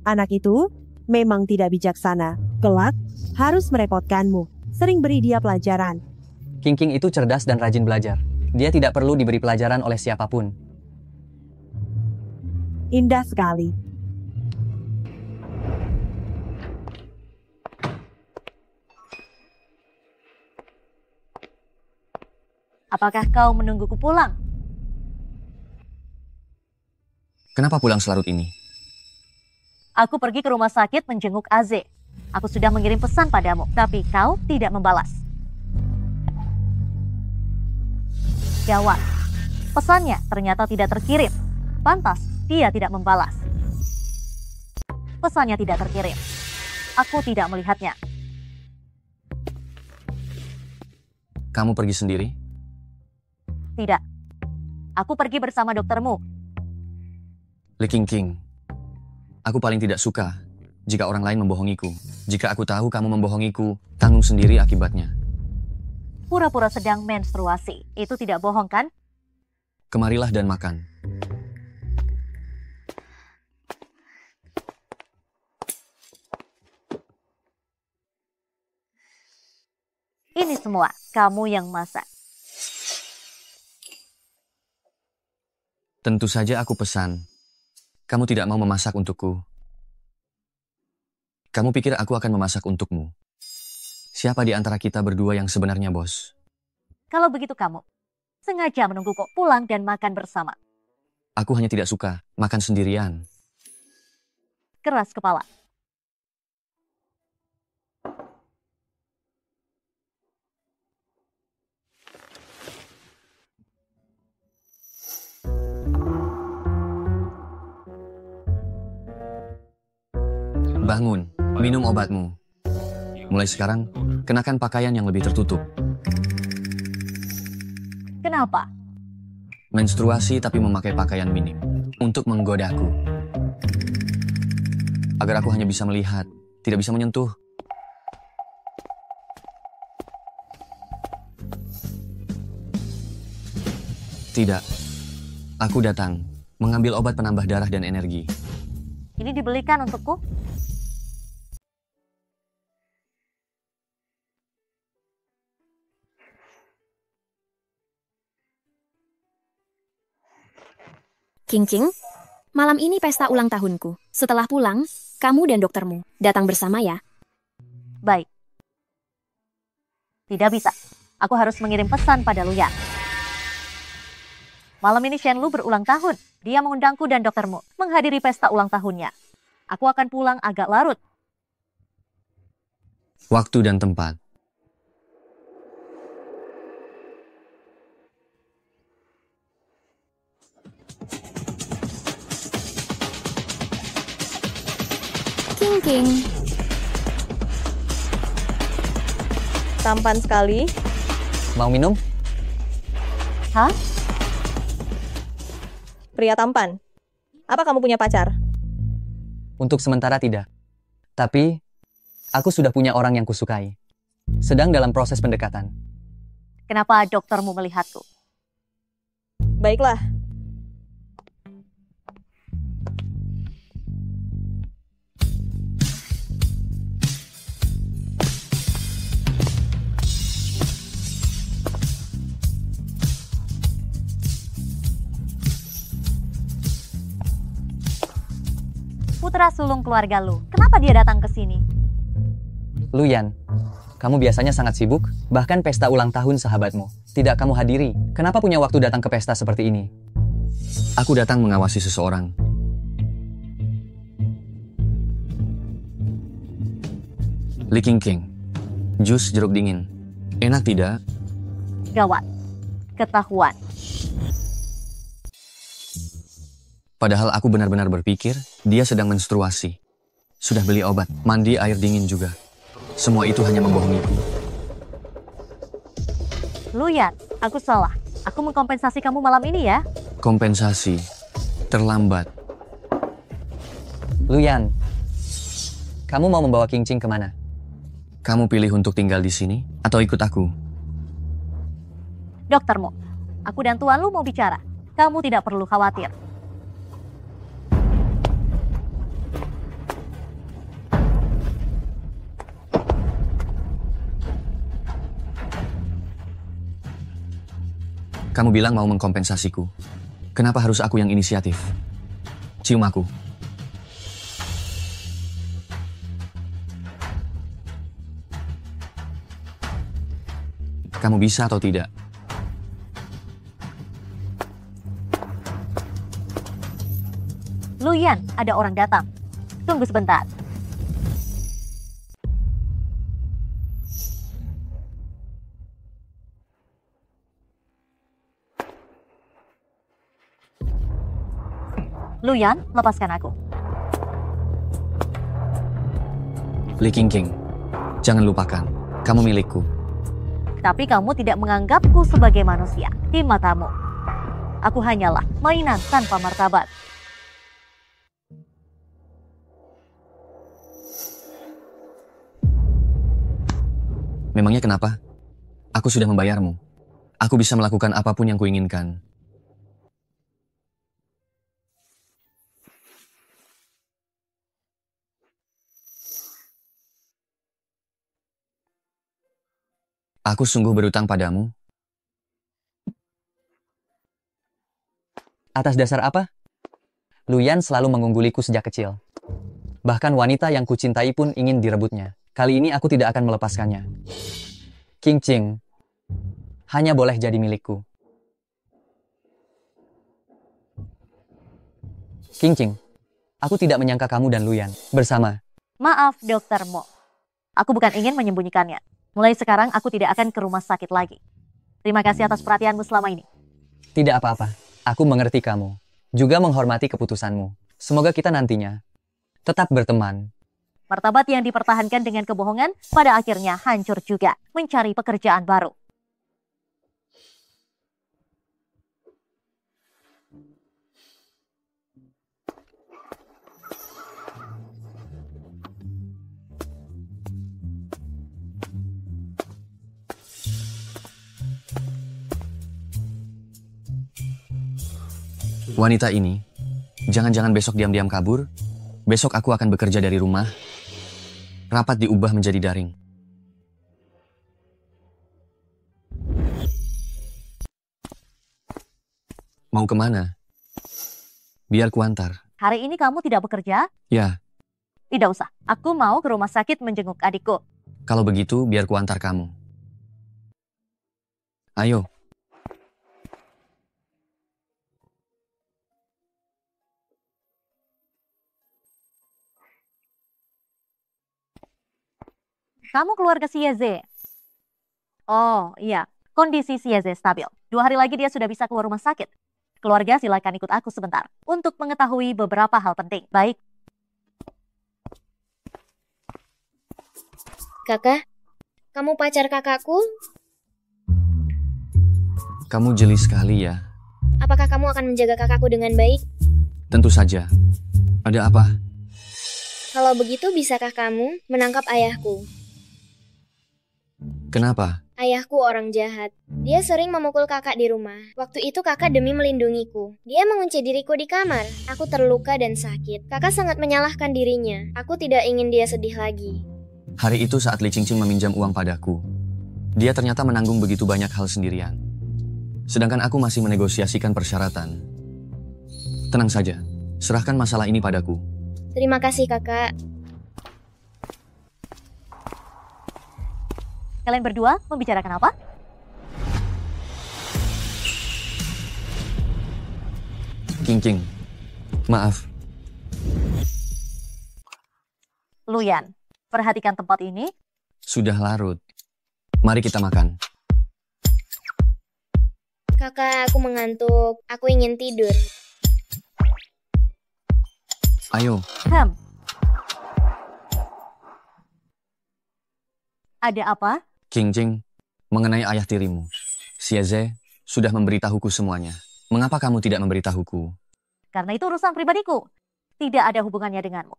Speaker 12: anak itu memang tidak bijaksana. Kelak, harus merepotkanmu. Sering beri dia pelajaran.
Speaker 11: Cingcing itu cerdas dan rajin belajar. Dia tidak perlu diberi pelajaran oleh siapapun.
Speaker 12: Indah sekali.
Speaker 5: Apakah kau menungguku pulang?
Speaker 1: Kenapa pulang selarut ini?
Speaker 5: Aku pergi ke rumah sakit menjenguk Aze. Aku sudah mengirim pesan padamu, tapi kau tidak membalas. Gawat. Pesannya ternyata tidak terkirim. Pantas dia tidak membalas. Pesannya tidak terkirim. Aku tidak melihatnya.
Speaker 1: Kamu pergi sendiri?
Speaker 5: Tidak. Aku pergi bersama doktermu.
Speaker 1: Li Qingqing, aku paling tidak suka jika orang lain membohongiku. Jika aku tahu kamu membohongiku, tanggung sendiri akibatnya.
Speaker 5: Pura-pura sedang menstruasi. Itu tidak bohong kan?
Speaker 1: Kemarilah dan makan.
Speaker 5: Ini semua kamu yang masak.
Speaker 1: Tentu saja aku pesan. Kamu tidak mau memasak untukku. Kamu pikir aku akan memasak untukmu? Siapa di antara kita berdua yang sebenarnya bos?
Speaker 5: Kalau begitu kamu sengaja menunggu kok pulang dan makan bersama.
Speaker 1: Aku hanya tidak suka makan sendirian.
Speaker 5: Keras kepala.
Speaker 1: Bangun, minum obatmu. Mulai sekarang, kenakan pakaian yang lebih tertutup.
Speaker 5: Kenapa?
Speaker 1: Menstruasi tapi memakai pakaian minim. Untuk menggodaku. Agar aku hanya bisa melihat, tidak bisa menyentuh. Tidak. Aku datang, mengambil obat penambah darah dan energi.
Speaker 5: Ini dibelikan untukku?
Speaker 6: Qingqing, malam ini pesta ulang tahunku. Setelah pulang, kamu dan doktermu datang bersama ya.
Speaker 5: Baik. Tidak bisa. Aku harus mengirim pesan pada Luyan. Malam ini Shenlu berulang tahun. Dia mengundangku dan doktermu menghadiri pesta ulang tahunnya. Aku akan pulang agak larut.
Speaker 1: Waktu dan tempat.
Speaker 6: Qingqing.
Speaker 9: Tampan sekali.
Speaker 11: Mau minum?
Speaker 5: Hah?
Speaker 9: Pria tampan. Apa kamu punya pacar?
Speaker 11: Untuk sementara tidak. Tapi, aku sudah punya orang yang kusukai. Sedang dalam proses pendekatan.
Speaker 5: Kenapa doktermu melihatku?
Speaker 9: Baiklah.
Speaker 5: Putra sulung keluarga Lu. Kenapa dia datang ke sini?
Speaker 11: Luyan, kamu biasanya sangat sibuk, bahkan pesta ulang tahun sahabatmu. Tidak kamu hadiri. Kenapa punya waktu datang ke pesta seperti ini?
Speaker 1: Aku datang mengawasi seseorang. Li Qingqing, jus jeruk dingin. Enak tidak?
Speaker 5: Gawat. Ketahuan.
Speaker 1: Padahal aku benar-benar berpikir, dia sedang menstruasi. Sudah beli obat, mandi air dingin juga. Semua itu hanya membohongiku.
Speaker 5: Luyan, aku salah. Aku mengkompensasi kamu malam ini ya.
Speaker 1: Kompensasi. Terlambat.
Speaker 11: Luyan, kamu mau membawa Qingqing kemana?
Speaker 1: Kamu pilih untuk tinggal di sini atau ikut aku?
Speaker 5: Doktermu, aku dan Tuan Lu mau bicara. Kamu tidak perlu khawatir.
Speaker 1: Kamu bilang mau mengkompensasiku. Kenapa harus aku yang inisiatif? Cium aku. Kamu bisa atau tidak?
Speaker 5: Luyan, ada orang datang. Tunggu sebentar. Luyan, lepaskan aku.
Speaker 1: Li Qingqing, jangan lupakan, kamu milikku.
Speaker 5: Tapi kamu tidak menganggapku sebagai manusia di matamu. Aku hanyalah mainan tanpa martabat.
Speaker 1: Memangnya kenapa? Aku sudah membayarmu. Aku bisa melakukan apapun yang kuinginkan. Aku sungguh berutang padamu.
Speaker 11: Atas dasar apa? Luyan selalu mengungguliku sejak kecil. Bahkan wanita yang kucintai pun ingin direbutnya. Kali ini aku tidak akan melepaskannya. Qingqing hanya boleh jadi milikku. Qingqing, aku tidak menyangka kamu dan Luyan bersama.
Speaker 5: Maaf, Dr. Mo. Aku bukan ingin menyembunyikannya. Mulai sekarang aku tidak akan ke rumah sakit lagi. Terima kasih atas perhatianmu selama ini.
Speaker 11: Tidak apa-apa. Aku mengerti kamu. Juga menghormati keputusanmu. Semoga kita nantinya tetap berteman.
Speaker 5: Martabat yang dipertahankan dengan kebohongan pada akhirnya hancur juga. Mencari pekerjaan baru.
Speaker 1: Wanita ini, jangan-jangan besok diam-diam kabur. Besok aku akan bekerja dari rumah. Rapat diubah menjadi daring. Mau kemana? Biar kuantar.
Speaker 5: Hari ini kamu tidak bekerja?
Speaker 1: Ya,
Speaker 5: Tidak usah. Aku mau ke rumah sakit menjenguk adikku.
Speaker 1: kalau begitu biar kuantar kamu. Ayo.
Speaker 5: Kamu keluarga Sieze. Oh, iya. Kondisi Sieze stabil. 2 hari lagi dia sudah bisa keluar rumah sakit. Keluarga, silakan ikut aku sebentar untuk mengetahui beberapa hal penting. Baik.
Speaker 15: Kakak, kamu pacar kakakku?
Speaker 1: Kamu jeli sekali ya.
Speaker 15: Apakah kamu akan menjaga kakakku dengan baik?
Speaker 1: Tentu saja. Ada apa?
Speaker 15: Kalau begitu, bisakah kamu menangkap ayahku?
Speaker 1: Kenapa?
Speaker 15: Ayahku orang jahat. Dia sering memukul kakak di rumah. Waktu itu kakak demi melindungiku. Dia mengunci diriku di kamar. Aku terluka dan sakit. Kakak sangat menyalahkan dirinya. Aku tidak ingin dia sedih lagi.
Speaker 1: Hari itu saat Li Qingqing meminjam uang padaku, dia ternyata menanggung begitu banyak hal sendirian. Sedangkan aku masih menegosiasikan persyaratan. Tenang saja, serahkan masalah ini padaku.
Speaker 15: Terima kasih kakak.
Speaker 5: Kalian berdua membicarakan apa?
Speaker 1: Qingqing, maaf.
Speaker 5: Luyan, perhatikan tempat ini.
Speaker 1: Sudah larut. Mari kita makan.
Speaker 15: Kakak, aku mengantuk. Aku ingin tidur.
Speaker 1: Ayo.
Speaker 5: Ada apa?
Speaker 1: Qingqing, mengenai ayah tirimu. Sieze sudah memberitahuku semuanya. Mengapa kamu tidak memberitahuku?
Speaker 5: Karena itu urusan pribadiku. Tidak ada hubungannya denganmu.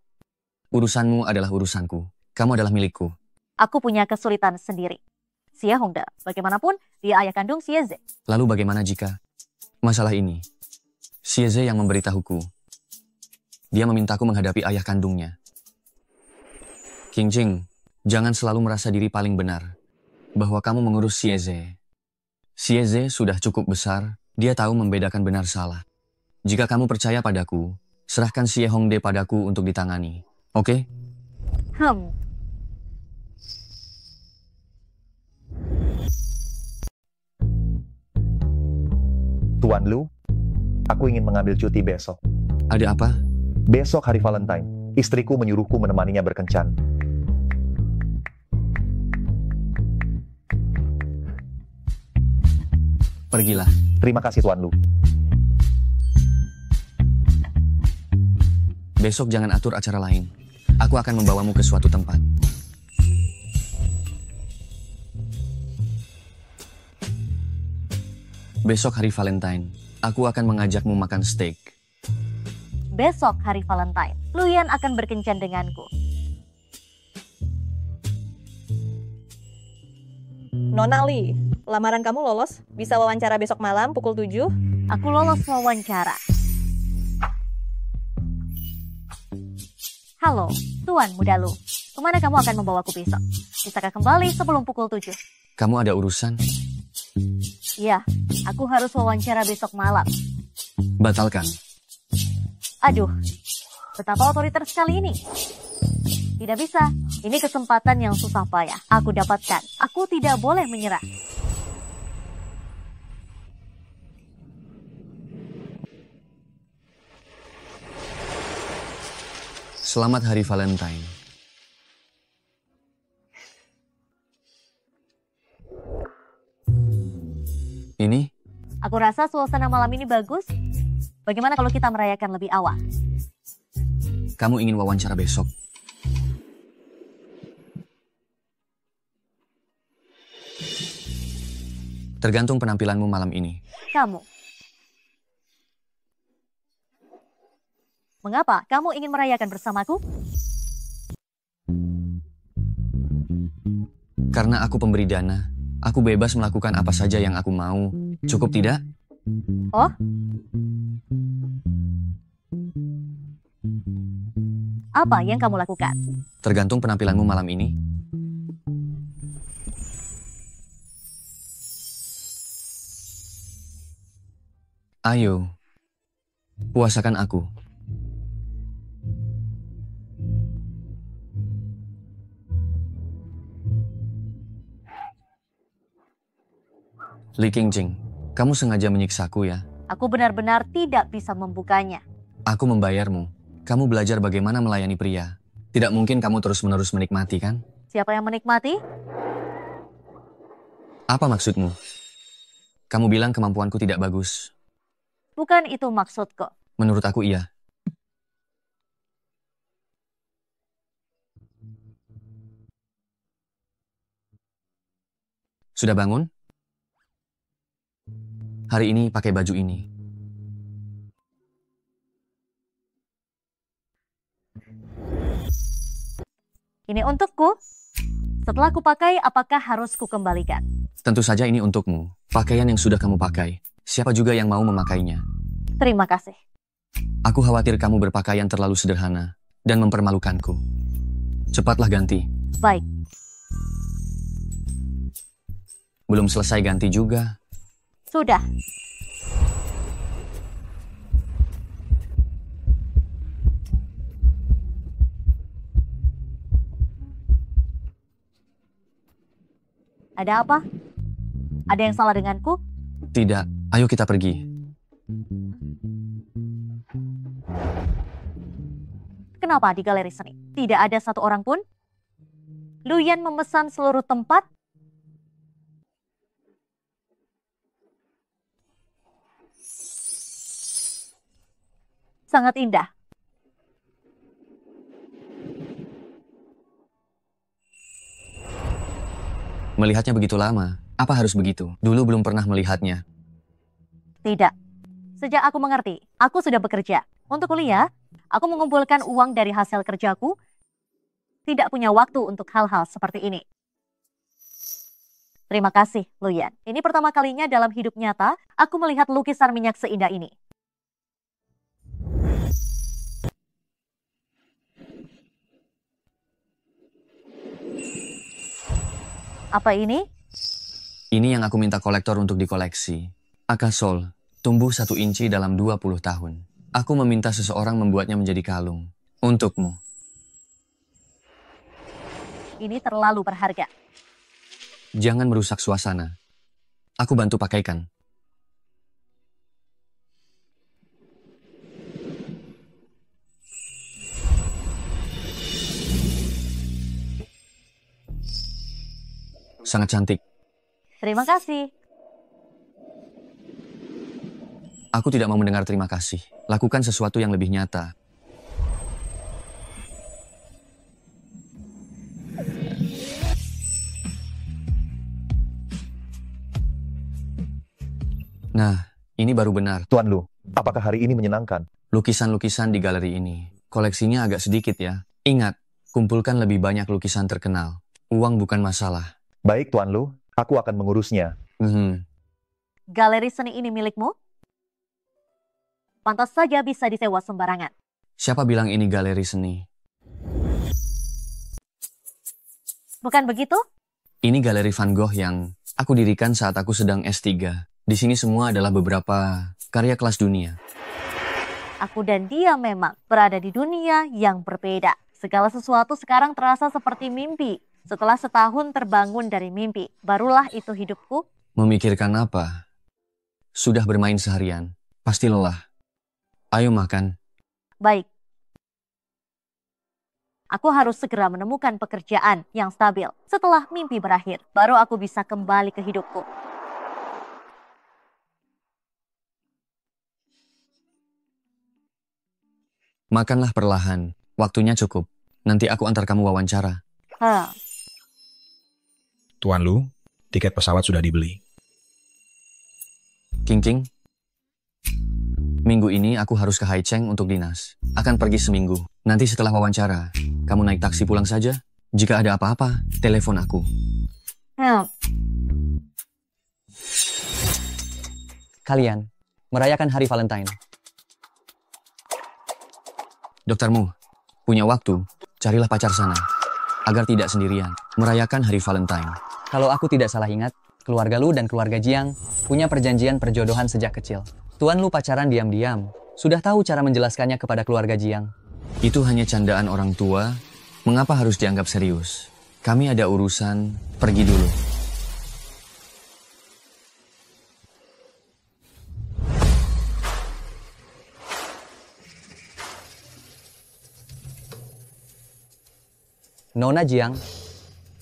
Speaker 1: Urusanmu adalah urusanku. Kamu adalah milikku.
Speaker 5: Aku punya kesulitan sendiri. Xie Hongde, bagaimanapun, dia ayah kandung Sieze.
Speaker 1: Lalu bagaimana jika masalah ini Sieze yang memberitahuku? Dia memintaku menghadapi ayah kandungnya. Qingqing, jangan selalu merasa diri paling benar bahwa kamu mengurus Sieze. Sieze sudah cukup besar, dia tahu membedakan benar salah. Jika kamu percaya padaku, serahkan Xie Hongde padaku untuk ditangani. Oke?
Speaker 14: Tuan Lu, aku ingin mengambil cuti besok.
Speaker 1: Ada apa?
Speaker 14: Besok hari Valentine, istriku menyuruhku menemaninya berkencan.
Speaker 1: Pergilah.
Speaker 14: Terima kasih Tuan Lu.
Speaker 1: Besok jangan atur acara lain. Aku akan membawamu ke suatu tempat. Besok hari Valentine, aku akan mengajakmu makan steak.
Speaker 5: Besok hari Valentine, Luyan akan berkencan denganku.
Speaker 9: Nona Li, lamaran kamu lolos. Bisa wawancara besok malam pukul 7.
Speaker 5: Aku lolos wawancara. Halo, Tuan Muda Lu. Kemana kamu akan membawaku besok? Bisakah kembali sebelum pukul 7?
Speaker 1: Kamu ada urusan?
Speaker 5: Iya, aku harus wawancara besok malam.
Speaker 1: Batalkan.
Speaker 5: Aduh, betapa otoriter sekali ini. Tidak bisa, ini kesempatan yang susah payah. Aku dapatkan, aku tidak boleh menyerah.
Speaker 1: Selamat hari Valentine. Ini?
Speaker 5: Aku rasa suasana malam ini bagus. Bagaimana kalau kita merayakan lebih awal?
Speaker 1: Kamu ingin wawancara besok? Tergantung penampilanmu malam ini.
Speaker 5: Kamu. Mengapa kamu ingin merayakan bersamaku?
Speaker 1: Karena aku pemberi dana. Aku bebas melakukan apa saja yang aku mau. Cukup tidak?
Speaker 5: Oh? Apa yang kamu lakukan?
Speaker 1: Tergantung penampilanmu malam ini. Ayo, puasakan aku. Li Qingjing, kamu sengaja menyiksaku ya?
Speaker 5: Aku benar-benar tidak bisa membukanya.
Speaker 1: Aku membayarmu. Kamu belajar bagaimana melayani pria. Tidak mungkin kamu terus-menerus menikmati, kan?
Speaker 5: Siapa yang menikmati?
Speaker 1: Apa maksudmu? Kamu bilang kemampuanku tidak bagus.
Speaker 5: Bukan itu maksudku.
Speaker 1: Menurut aku iya. Sudah bangun? Hari ini pakai baju ini.
Speaker 5: Ini untukku. Setelah kupakai, apakah harus kukembalikan?
Speaker 1: Tentu saja ini untukmu. Pakaian yang sudah kamu pakai. Siapa juga yang mau memakainya?
Speaker 5: Terima kasih.
Speaker 1: Aku khawatir kamu berpakaian terlalu sederhana dan mempermalukanku. Cepatlah ganti.
Speaker 5: Baik.
Speaker 1: Belum selesai ganti juga.
Speaker 5: Sudah. Ada apa? Ada yang salah denganku?
Speaker 1: Tidak, ayo kita pergi.
Speaker 5: Kenapa di galeri seni? Tidak ada satu orang pun? Luyan memesan seluruh tempat? Sangat indah.
Speaker 1: Melihatnya begitu lama, apa harus begitu? Dulu belum pernah melihatnya.
Speaker 5: Tidak. Sejak aku mengerti, aku sudah bekerja. Untuk kuliah, aku mengumpulkan uang dari hasil kerjaku. Tidak punya waktu untuk hal-hal seperti ini. Terima kasih, Luyan. Ini pertama kalinya dalam hidup nyata, aku melihat lukisan minyak seindah ini. Apa ini?
Speaker 1: Ini yang aku minta kolektor untuk dikoleksi. Akasol, tumbuh 1 inci dalam 20 tahun. Aku meminta seseorang membuatnya menjadi kalung. Untukmu.
Speaker 5: Ini terlalu berharga.
Speaker 1: Jangan merusak suasana. Aku bantu pakaikan. Sangat cantik.
Speaker 5: Terima kasih.
Speaker 1: Aku tidak mau mendengar terima kasih. Lakukan sesuatu yang lebih nyata. Ini baru benar.
Speaker 14: Tuan Lu, apakah hari ini menyenangkan?
Speaker 1: Lukisan-lukisan di galeri ini. Koleksinya agak sedikit ya. Ingat, kumpulkan lebih banyak lukisan terkenal. Uang bukan masalah.
Speaker 14: Baik Tuan Lu, aku akan mengurusnya.
Speaker 5: Galeri seni ini milikmu? Pantas saja bisa disewa sembarangan.
Speaker 1: Siapa bilang ini galeri seni?
Speaker 5: Bukan begitu?
Speaker 1: Ini galeri Van Gogh yang aku dirikan saat aku sedang S3. Di sini semua adalah beberapa karya kelas dunia.
Speaker 5: Aku dan dia memang berada di dunia yang berbeda. Segala sesuatu sekarang terasa seperti mimpi. Setelah setahun terbangun dari mimpi, barulah itu hidupku.
Speaker 1: Memikirkan apa? Sudah bermain seharian, pasti lelah. Ayo makan.
Speaker 5: Baik. Aku harus segera menemukan pekerjaan yang stabil. Setelah mimpi berakhir, baru aku bisa kembali ke hidupku.
Speaker 1: Makanlah perlahan, waktunya cukup. Nanti aku antar kamu wawancara.
Speaker 3: Tuan Lu, tiket pesawat sudah dibeli.
Speaker 1: King, minggu ini aku harus ke Haicheng untuk dinas. Akan pergi seminggu. Nanti setelah wawancara, kamu naik taksi pulang saja. Jika ada apa-apa, telepon aku.
Speaker 11: Kalian, merayakan hari Valentine.
Speaker 1: Dokter Mu, punya waktu, carilah pacar sana. Agar tidak sendirian, merayakan hari Valentine.
Speaker 11: Kalau aku tidak salah ingat, keluarga Lu dan keluarga Jiang punya perjanjian perjodohan sejak kecil. Tuan Lu pacaran diam-diam. Sudah tahu cara menjelaskannya kepada keluarga Jiang.
Speaker 1: Itu hanya candaan orang tua. Mengapa harus dianggap serius? Kami ada urusan, pergi dulu.
Speaker 11: Nona Jiang,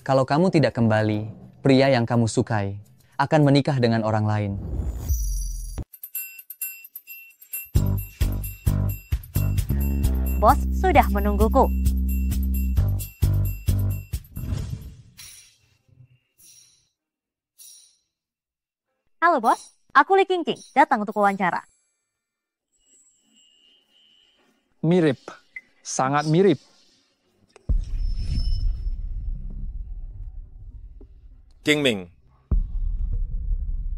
Speaker 11: kalau kamu tidak kembali, pria yang kamu sukai akan menikah dengan orang lain.
Speaker 5: Bos sudah menungguku. Halo bos, aku Li King, datang untuk wawancara.
Speaker 16: Mirip, sangat mirip.
Speaker 13: King Ming,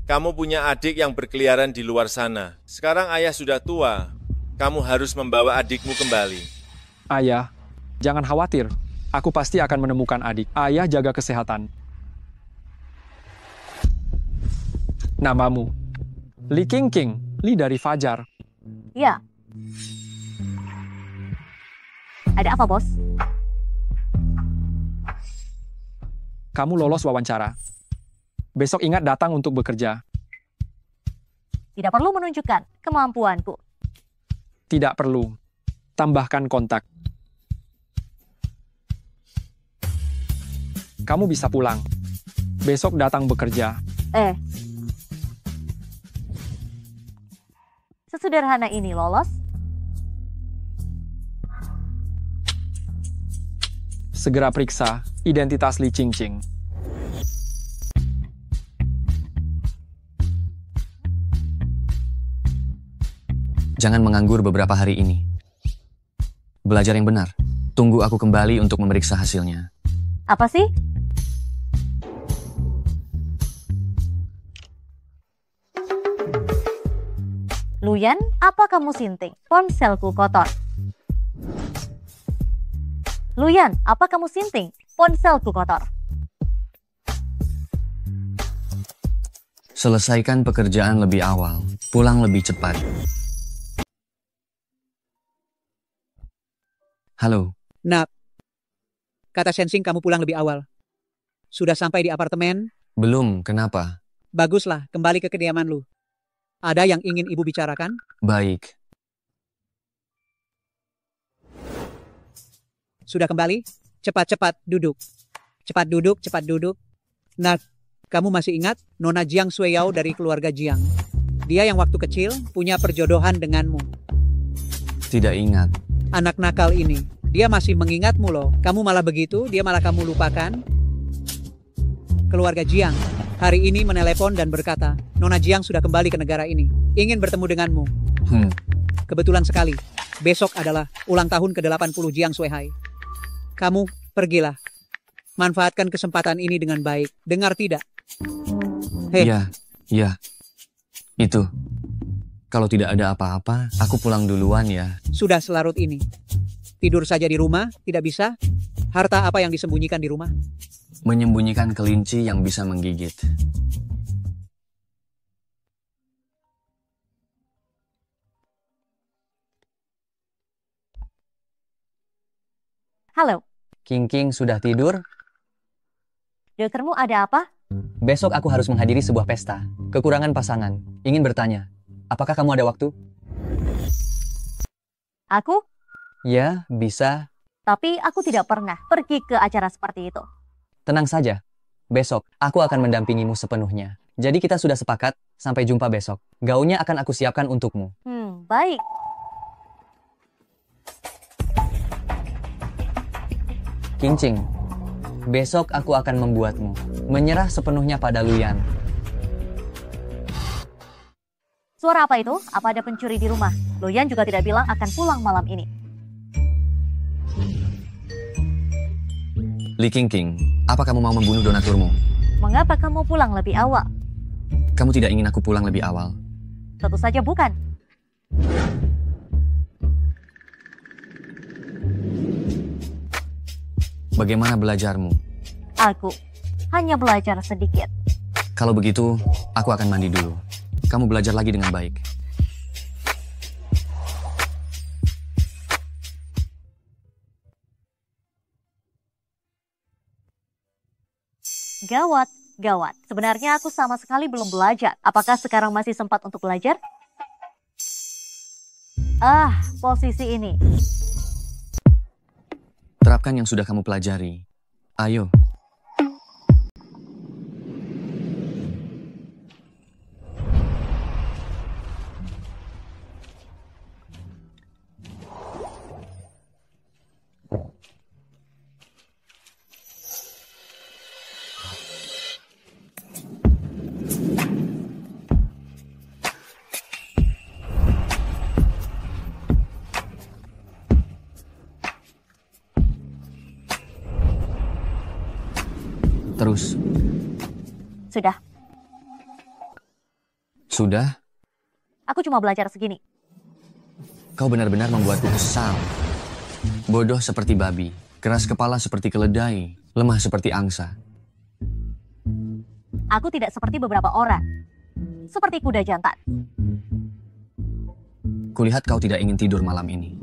Speaker 13: kamu punya adik yang berkeliaran di luar sana. Sekarang ayah sudah tua. Kamu harus membawa adikmu kembali.
Speaker 16: Ayah, jangan khawatir. Aku pasti akan menemukan adik. Ayah jaga kesehatan. Namamu? Li King, Li dari Fajar.
Speaker 5: Ya. Ada apa, bos?
Speaker 16: Kamu lolos wawancara. Besok ingat datang untuk bekerja.
Speaker 5: Tidak perlu menunjukkan kemampuanku.
Speaker 16: Tidak perlu. Tambahkan kontak. Kamu bisa pulang. Besok datang bekerja.
Speaker 5: Sesederhana ini lolos?
Speaker 16: Segera periksa identitas Li Qingqing.
Speaker 1: Jangan menganggur beberapa hari ini. Belajar yang benar. Tunggu aku kembali untuk memeriksa hasilnya.
Speaker 5: Apa sih? Luyan, apa kamu sinting? Ponselku kotor. Luyan, apa kamu sinting? Ponselku kotor.
Speaker 1: Selesaikan pekerjaan lebih awal. Pulang lebih cepat. Halo.
Speaker 8: Nak, kata Sensing kamu pulang lebih awal. Sudah sampai di apartemen?
Speaker 1: Belum, kenapa?
Speaker 8: Baguslah, kembali ke kediaman lu. Ada yang ingin ibu bicarakan?
Speaker 1: Baik.
Speaker 8: Sudah kembali? Cepat-cepat duduk. Cepat duduk, cepat duduk. Nak, kamu masih ingat Nona Jiang Sueyao dari keluarga Jiang? Dia yang waktu kecil punya perjodohan denganmu.
Speaker 1: Tidak ingat.
Speaker 8: Anak nakal ini, dia masih mengingatmu loh. Kamu malah begitu, dia malah kamu lupakan. Keluarga Jiang, hari ini menelepon dan berkata, Nona Jiang sudah kembali ke negara ini, ingin bertemu denganmu. Kebetulan sekali, besok adalah ulang tahun ke-80 Jiang Suehai. Kamu pergilah. Manfaatkan kesempatan ini dengan baik. Dengar tidak? Hei.
Speaker 1: Ya. Itu. Kalau tidak ada apa-apa, aku pulang duluan ya.
Speaker 8: Sudah selarut ini. Tidur saja di rumah, tidak bisa? Harta apa yang disembunyikan di rumah?
Speaker 1: Menyembunyikan kelinci yang bisa menggigit.
Speaker 5: Halo,
Speaker 11: King sudah tidur?
Speaker 5: doktermu ada apa?
Speaker 11: Besok aku harus menghadiri sebuah pesta. Kekurangan pasangan. Ingin bertanya, apakah kamu ada waktu?
Speaker 5: Aku?
Speaker 11: Ya, bisa.
Speaker 5: Tapi aku tidak pernah pergi ke acara seperti itu.
Speaker 11: Tenang saja. Besok, aku akan mendampingimu sepenuhnya. Jadi kita sudah sepakat, sampai jumpa besok. Gaunnya akan aku siapkan untukmu.
Speaker 5: Baik.
Speaker 11: King, besok aku akan membuatmu menyerah sepenuhnya pada Luyan.
Speaker 5: Suara apa itu? Apa ada pencuri di rumah? Luyan juga tidak bilang akan pulang malam ini.
Speaker 1: Li King, apa kamu mau membunuh donaturmu?
Speaker 5: Mengapa kamu pulang lebih awal?
Speaker 1: Kamu tidak ingin aku pulang lebih awal?
Speaker 5: Tentu saja bukan.
Speaker 1: Bagaimana belajarmu?
Speaker 5: Aku hanya belajar sedikit.
Speaker 1: Kalau begitu, aku akan mandi dulu. Kamu belajar lagi dengan baik.
Speaker 5: Gawat. Sebenarnya aku sama sekali belum belajar. Apakah sekarang masih sempat untuk belajar? Posisi ini.
Speaker 1: Terapkan yang sudah kamu pelajari. Ayo. Terus. Sudah?
Speaker 5: Aku cuma belajar segini.
Speaker 1: Kau benar-benar membuatku kesal. Bodoh seperti babi, keras kepala seperti keledai, lemah seperti angsa.
Speaker 5: Aku tidak seperti beberapa orang. Seperti kuda jantan.
Speaker 1: Kulihat kau tidak ingin tidur malam ini.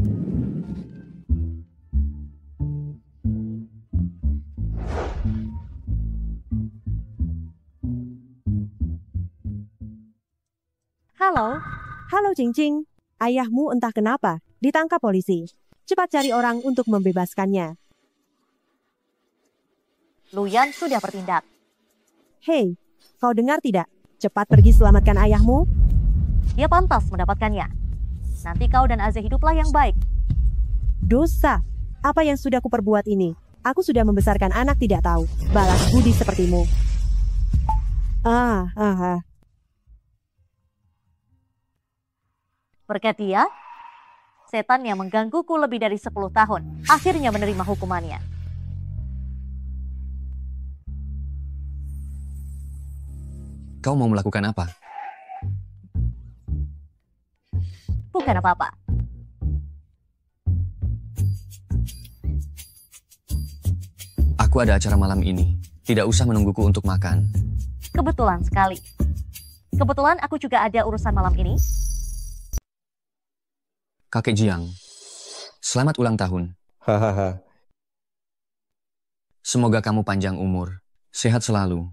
Speaker 12: Halo Jing. Ayahmu entah kenapa ditangkap polisi. Cepat cari orang untuk membebaskannya.
Speaker 5: Luyan sudah bertindak.
Speaker 12: Hei, kau dengar tidak? Cepat pergi selamatkan ayahmu.
Speaker 5: Dia pantas mendapatkannya. Nanti kau dan Aze hiduplah yang baik.
Speaker 12: Dosa. Apa yang sudah kuperbuat ini? Aku sudah membesarkan anak tidak tahu. Balas budi sepertimu.
Speaker 5: Berkat dia, setan yang menggangguku lebih dari 10 tahun akhirnya menerima hukumannya.
Speaker 1: Kau mau melakukan apa?
Speaker 5: Bukan apa-apa.
Speaker 1: Aku ada acara malam ini. Tidak usah menungguku untuk makan.
Speaker 5: Kebetulan sekali. Kebetulan aku juga ada urusan malam ini.
Speaker 1: Kakek Jiang, selamat ulang tahun.
Speaker 17: Hahaha.
Speaker 1: Semoga kamu panjang umur, sehat selalu.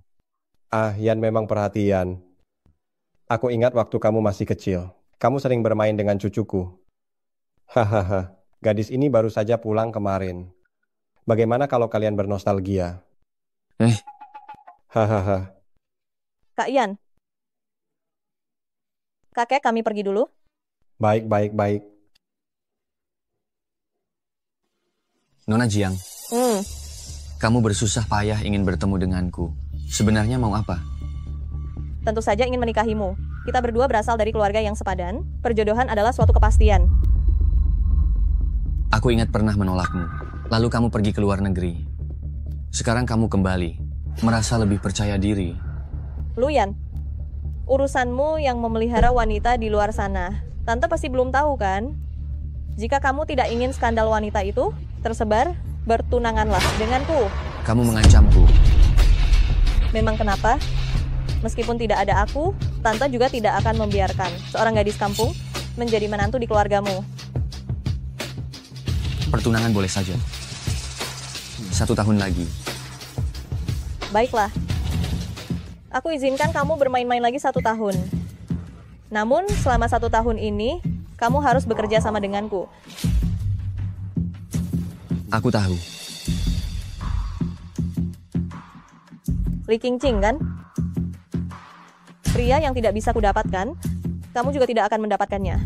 Speaker 17: Yan memang perhatian. Aku ingat waktu kamu masih kecil. Kamu sering bermain dengan cucuku. Hahaha. Gadis ini baru saja pulang kemarin. Bagaimana kalau kalian bernostalgia? Hahaha.
Speaker 9: Kak Yan. Kakek, kami pergi dulu.
Speaker 17: Baik.
Speaker 1: Nona Jiang, kamu bersusah payah ingin bertemu denganku. Sebenarnya mau apa?
Speaker 9: tentu saja ingin menikahimu. Kita berdua berasal dari keluarga yang sepadan. Perjodohan adalah suatu kepastian.
Speaker 1: Aku ingat pernah menolakmu. Lalu kamu pergi ke luar negeri. Sekarang kamu kembali, merasa lebih percaya diri.
Speaker 9: Luyan, urusanmu yang memelihara wanita di luar sana. Tante pasti belum tahu kan? Jika kamu tidak ingin skandal wanita itu tersebar, bertunanganlah denganku.
Speaker 1: Kamu mengancamku.
Speaker 9: Memang kenapa? Meskipun tidak ada aku, Tante juga tidak akan membiarkan seorang gadis kampung menjadi menantu di keluargamu.
Speaker 1: Pertunangan boleh saja. 1 tahun lagi.
Speaker 9: Baiklah. Aku izinkan kamu bermain-main lagi 1 tahun. Namun, selama 1 tahun ini, kamu harus bekerja sama denganku.
Speaker 1: Aku tahu.
Speaker 9: Li Qingqing kan? Pria yang tidak bisa kudapatkan, kamu juga tidak akan mendapatkannya.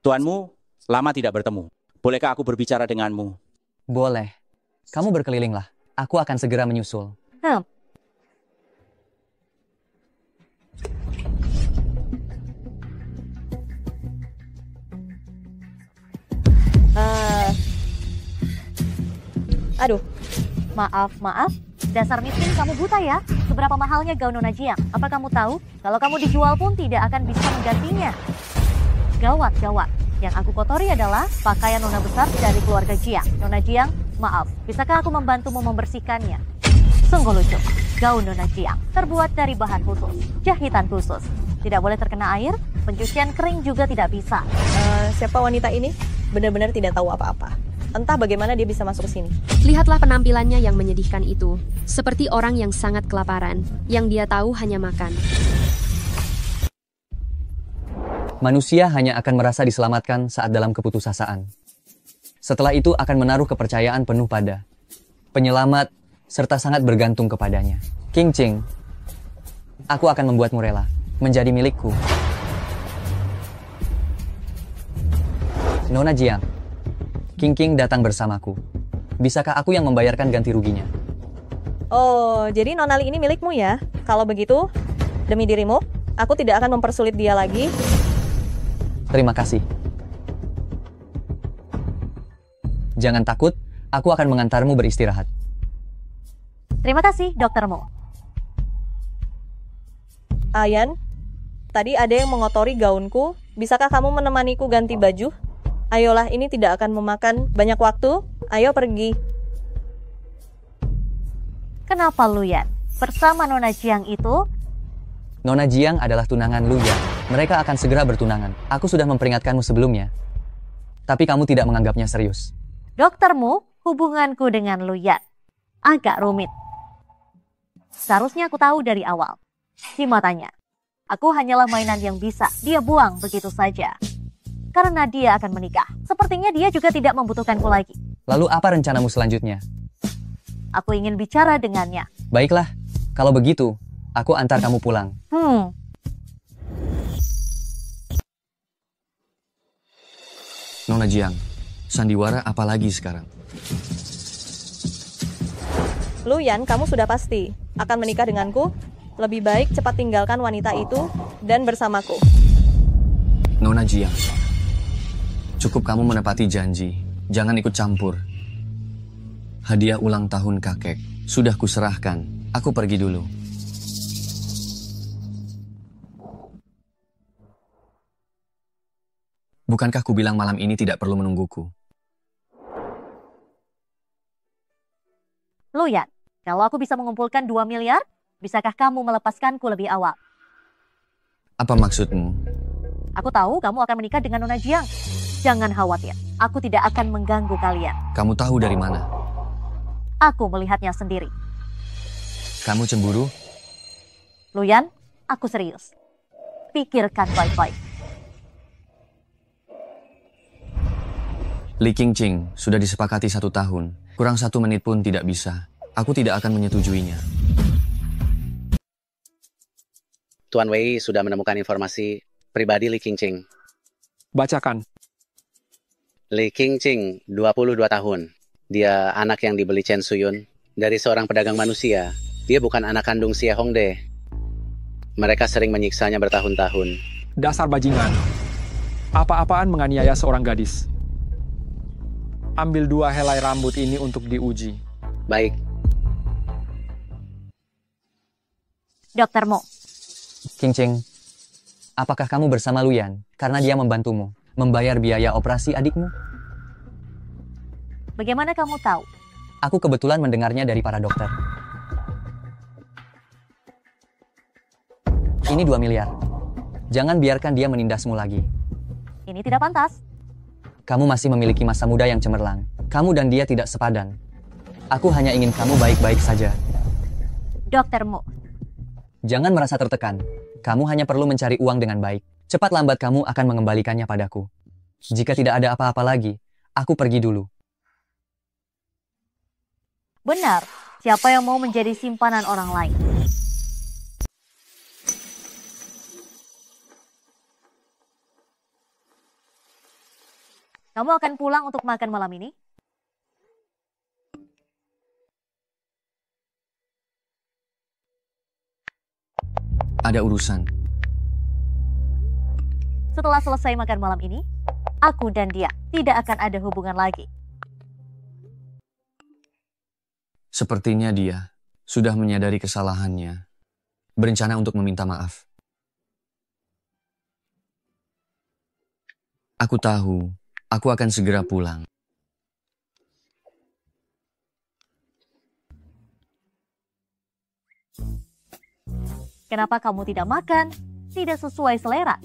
Speaker 18: Tuanmu, lama tidak bertemu. Bolehkah aku berbicara denganmu?
Speaker 11: Boleh. Kamu berkelilinglah. Aku akan segera menyusul.
Speaker 5: Aduh, maaf. Dasar miskin, kamu buta ya? Seberapa mahalnya gaun Nona Jiang? Apa kamu tahu? Kalau kamu dijual pun tidak akan bisa menggantinya. Gawat. Yang aku kotori adalah pakaian nona besar dari keluarga Jiang. Nona Jiang, maaf, bisakah aku membantumu membersihkannya? Sungguh lucu. Gaun Nona Jiang terbuat dari bahan khusus, jahitan khusus. Tidak boleh terkena air, pencucian kering juga tidak bisa.
Speaker 9: Siapa wanita ini? Benar-benar tidak tahu apa-apa. Entah bagaimana dia bisa masuk ke sini.
Speaker 6: Lihatlah penampilannya yang menyedihkan itu. Seperti orang yang sangat kelaparan. Yang dia tahu hanya makan.
Speaker 11: Manusia hanya akan merasa diselamatkan saat dalam keputusasaan. Setelah itu akan menaruh kepercayaan penuh pada penyelamat serta sangat bergantung kepadanya. Qingqing, aku akan membuatmu rela menjadi milikku. Nona Jiang, Qingqing datang bersamaku. Bisakah aku yang membayarkan ganti ruginya?
Speaker 9: Oh, jadi Nona Li ini milikmu ya? Kalau begitu, demi dirimu, aku tidak akan mempersulit dia lagi.
Speaker 11: Terima kasih. Jangan takut, aku akan mengantarmu beristirahat.
Speaker 5: Terima kasih, doktermu.
Speaker 9: Ayan, tadi ada yang mengotori gaunku. Bisakah kamu menemaniku ganti baju? Ayolah, ini tidak akan memakan banyak waktu. Ayo pergi.
Speaker 5: Kenapa Luyan? Bersama Nona Jiang itu?
Speaker 11: Nona Jiang adalah tunangan Luyan. Mereka akan segera bertunangan. Aku sudah memperingatkanmu sebelumnya. Tapi kamu tidak menganggapnya serius.
Speaker 5: Doktermu, hubunganku dengan Luyan agak rumit. Seharusnya aku tahu dari awal. Di matanya, aku hanyalah mainan yang bisa dia buang begitu saja. Karena dia akan menikah. Sepertinya dia juga tidak membutuhkanku lagi.
Speaker 11: Lalu apa rencanamu selanjutnya?
Speaker 5: Aku ingin bicara dengannya.
Speaker 11: Baiklah, kalau begitu, aku antar kamu pulang.
Speaker 1: Nona Jiang, sandiwara apa lagi sekarang?
Speaker 9: Luyan, kamu sudah pasti akan menikah denganku. Lebih baik cepat tinggalkan wanita itu dan bersamaku.
Speaker 1: Nona Jiang, cukup kamu menepati janji. Jangan ikut campur. Hadiah ulang tahun kakek sudah kuserahkan. Aku pergi dulu. Bukankah ku bilang malam ini tidak perlu menungguku?
Speaker 5: Luyan, kalau aku bisa mengumpulkan 2 miliar, bisakah kamu melepaskanku lebih awal?
Speaker 1: Apa maksudmu?
Speaker 5: Aku tahu kamu akan menikah dengan Nona Jiang. Jangan khawatir, aku tidak akan mengganggu kalian.
Speaker 1: Kamu tahu dari mana?
Speaker 5: Aku melihatnya sendiri.
Speaker 1: Kamu cemburu?
Speaker 5: Luyan, aku serius. Pikirkan baik-baik.
Speaker 1: Li Qingqing sudah disepakati 1 tahun. Kurang 1 menit pun tidak bisa. Aku tidak akan menyetujuinya.
Speaker 4: Tuan Wei sudah menemukan informasi pribadi Li Qingqing.
Speaker 16: Bacakan.
Speaker 4: Li Qingqing, 22 tahun. Dia anak yang dibeli Chen Suyun dari seorang pedagang manusia. Dia bukan anak kandung Xie Hongde. Mereka sering menyiksanya bertahun-tahun.
Speaker 16: Dasar bajingan. Apa-apaan menganiaya seorang gadis. Ambil 2 helai rambut ini untuk diuji.
Speaker 4: Baik.
Speaker 5: Dokter Mo.
Speaker 11: Qingqing, apakah kamu bersama Luyan karena dia membantumu membayar biaya operasi adikmu?
Speaker 5: Bagaimana kamu tahu?
Speaker 11: Aku kebetulan mendengarnya dari para dokter. Ini 2 miliar. Jangan biarkan dia menindasmu lagi.
Speaker 5: Ini tidak pantas.
Speaker 11: Kamu masih memiliki masa muda yang cemerlang. Kamu dan dia tidak sepadan. Aku hanya ingin kamu baik-baik saja.
Speaker 5: Dokter Mo.
Speaker 11: Jangan merasa tertekan. Kamu hanya perlu mencari uang dengan baik. Cepat lambat kamu akan mengembalikannya padaku. Jika tidak ada apa-apa lagi, aku pergi dulu.
Speaker 5: Benar, siapa yang mau menjadi simpanan orang lain? Kamu akan pulang untuk makan malam ini?
Speaker 1: Ada urusan.
Speaker 5: Setelah selesai makan malam ini, aku dan dia tidak akan ada hubungan lagi.
Speaker 1: Sepertinya dia sudah menyadari kesalahannya, berencana untuk meminta maaf. Aku tahu, aku akan segera pulang.
Speaker 5: Kenapa kamu tidak makan? Tidak sesuai selera.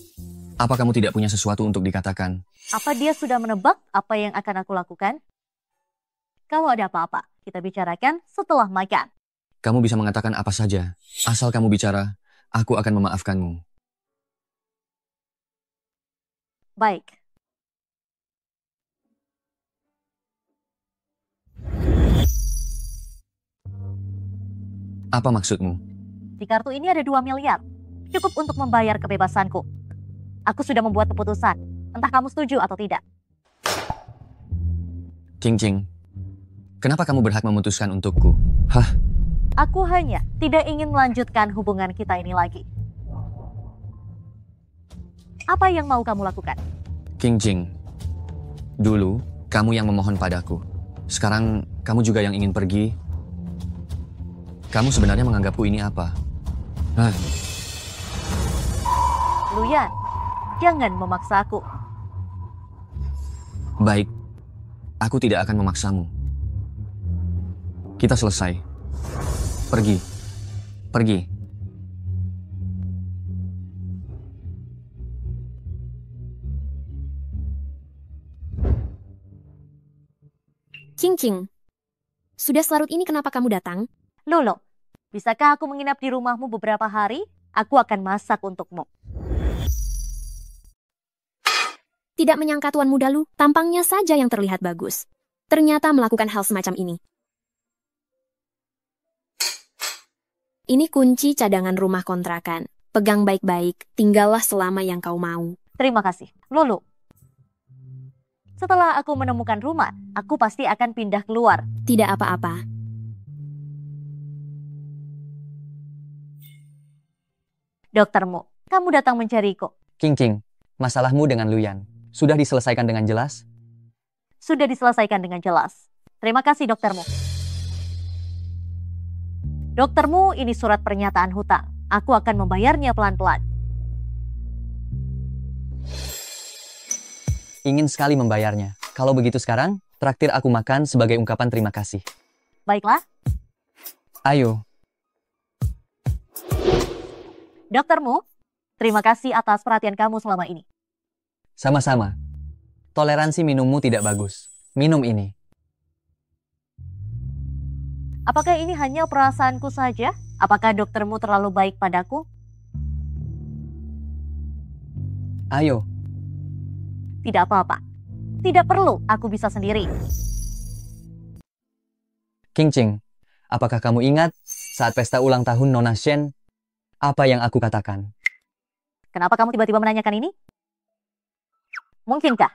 Speaker 1: Apa kamu tidak punya sesuatu untuk dikatakan?
Speaker 5: Apa dia sudah menebak apa yang akan aku lakukan? Kalau ada apa-apa, kita bicarakan setelah makan.
Speaker 1: Kamu bisa mengatakan apa saja. Asal kamu bicara, aku akan memaafkanmu.
Speaker 5: Baik.
Speaker 1: Apa maksudmu?
Speaker 5: Di kartu ini ada 2 miliar. Cukup untuk membayar kebebasanku. Aku sudah membuat keputusan. Entah kamu setuju atau tidak.
Speaker 1: Qingqing, kenapa kamu berhak memutuskan untukku? Hah?
Speaker 5: Aku hanya tidak ingin melanjutkan hubungan kita ini lagi. Apa yang mau kamu lakukan?
Speaker 1: Qingqing, dulu kamu yang memohon padaku. Sekarang kamu juga yang ingin pergi. Kamu sebenarnya menganggapku ini apa? Hah?
Speaker 5: Luyan, jangan memaksa aku.
Speaker 1: Baik, aku tidak akan memaksamu. Kita selesai. Pergi. Pergi.
Speaker 6: Qingqing, sudah selarut ini kenapa kamu datang?
Speaker 5: Lolo, bisakah aku menginap di rumahmu beberapa hari? Aku akan masak untukmu.
Speaker 6: Tidak menyangka Tuan Muda Lu, tampangnya saja yang terlihat bagus. Ternyata melakukan hal semacam ini. Ini kunci cadangan rumah kontrakan. Pegang baik-baik, tinggallah selama yang kau mau.
Speaker 5: Terima kasih. Lolo, setelah aku menemukan rumah, aku pasti akan pindah keluar.
Speaker 6: Tidak apa-apa.
Speaker 5: Dokter Mo, kamu datang mencariku.
Speaker 11: Qingqing, masalahmu dengan Luyan sudah diselesaikan dengan jelas?
Speaker 5: Sudah diselesaikan dengan jelas. Terima kasih, Dokter Mo. Dokter Mo, ini surat pernyataan hutang. Aku akan membayarnya pelan-pelan.
Speaker 11: Ingin sekali membayarnya. Kalau begitu sekarang, traktir aku makan sebagai ungkapan terima kasih.
Speaker 5: Baiklah.
Speaker 11: Ayo.
Speaker 5: Dokter Mo, terima kasih atas perhatian kamu selama ini.
Speaker 11: Sama-sama. Toleransi minummu tidak bagus. Minum ini.
Speaker 5: Apakah ini hanya perasaanku saja? Apakah doktermu terlalu baik padaku?
Speaker 11: Ayo.
Speaker 5: Tidak apa-apa. Tidak perlu, aku bisa sendiri.
Speaker 11: Qingqing, apakah kamu ingat saat pesta ulang tahun Nona Shen, apa yang aku katakan?
Speaker 5: Kenapa kamu tiba-tiba menanyakan ini? Mungkinkah?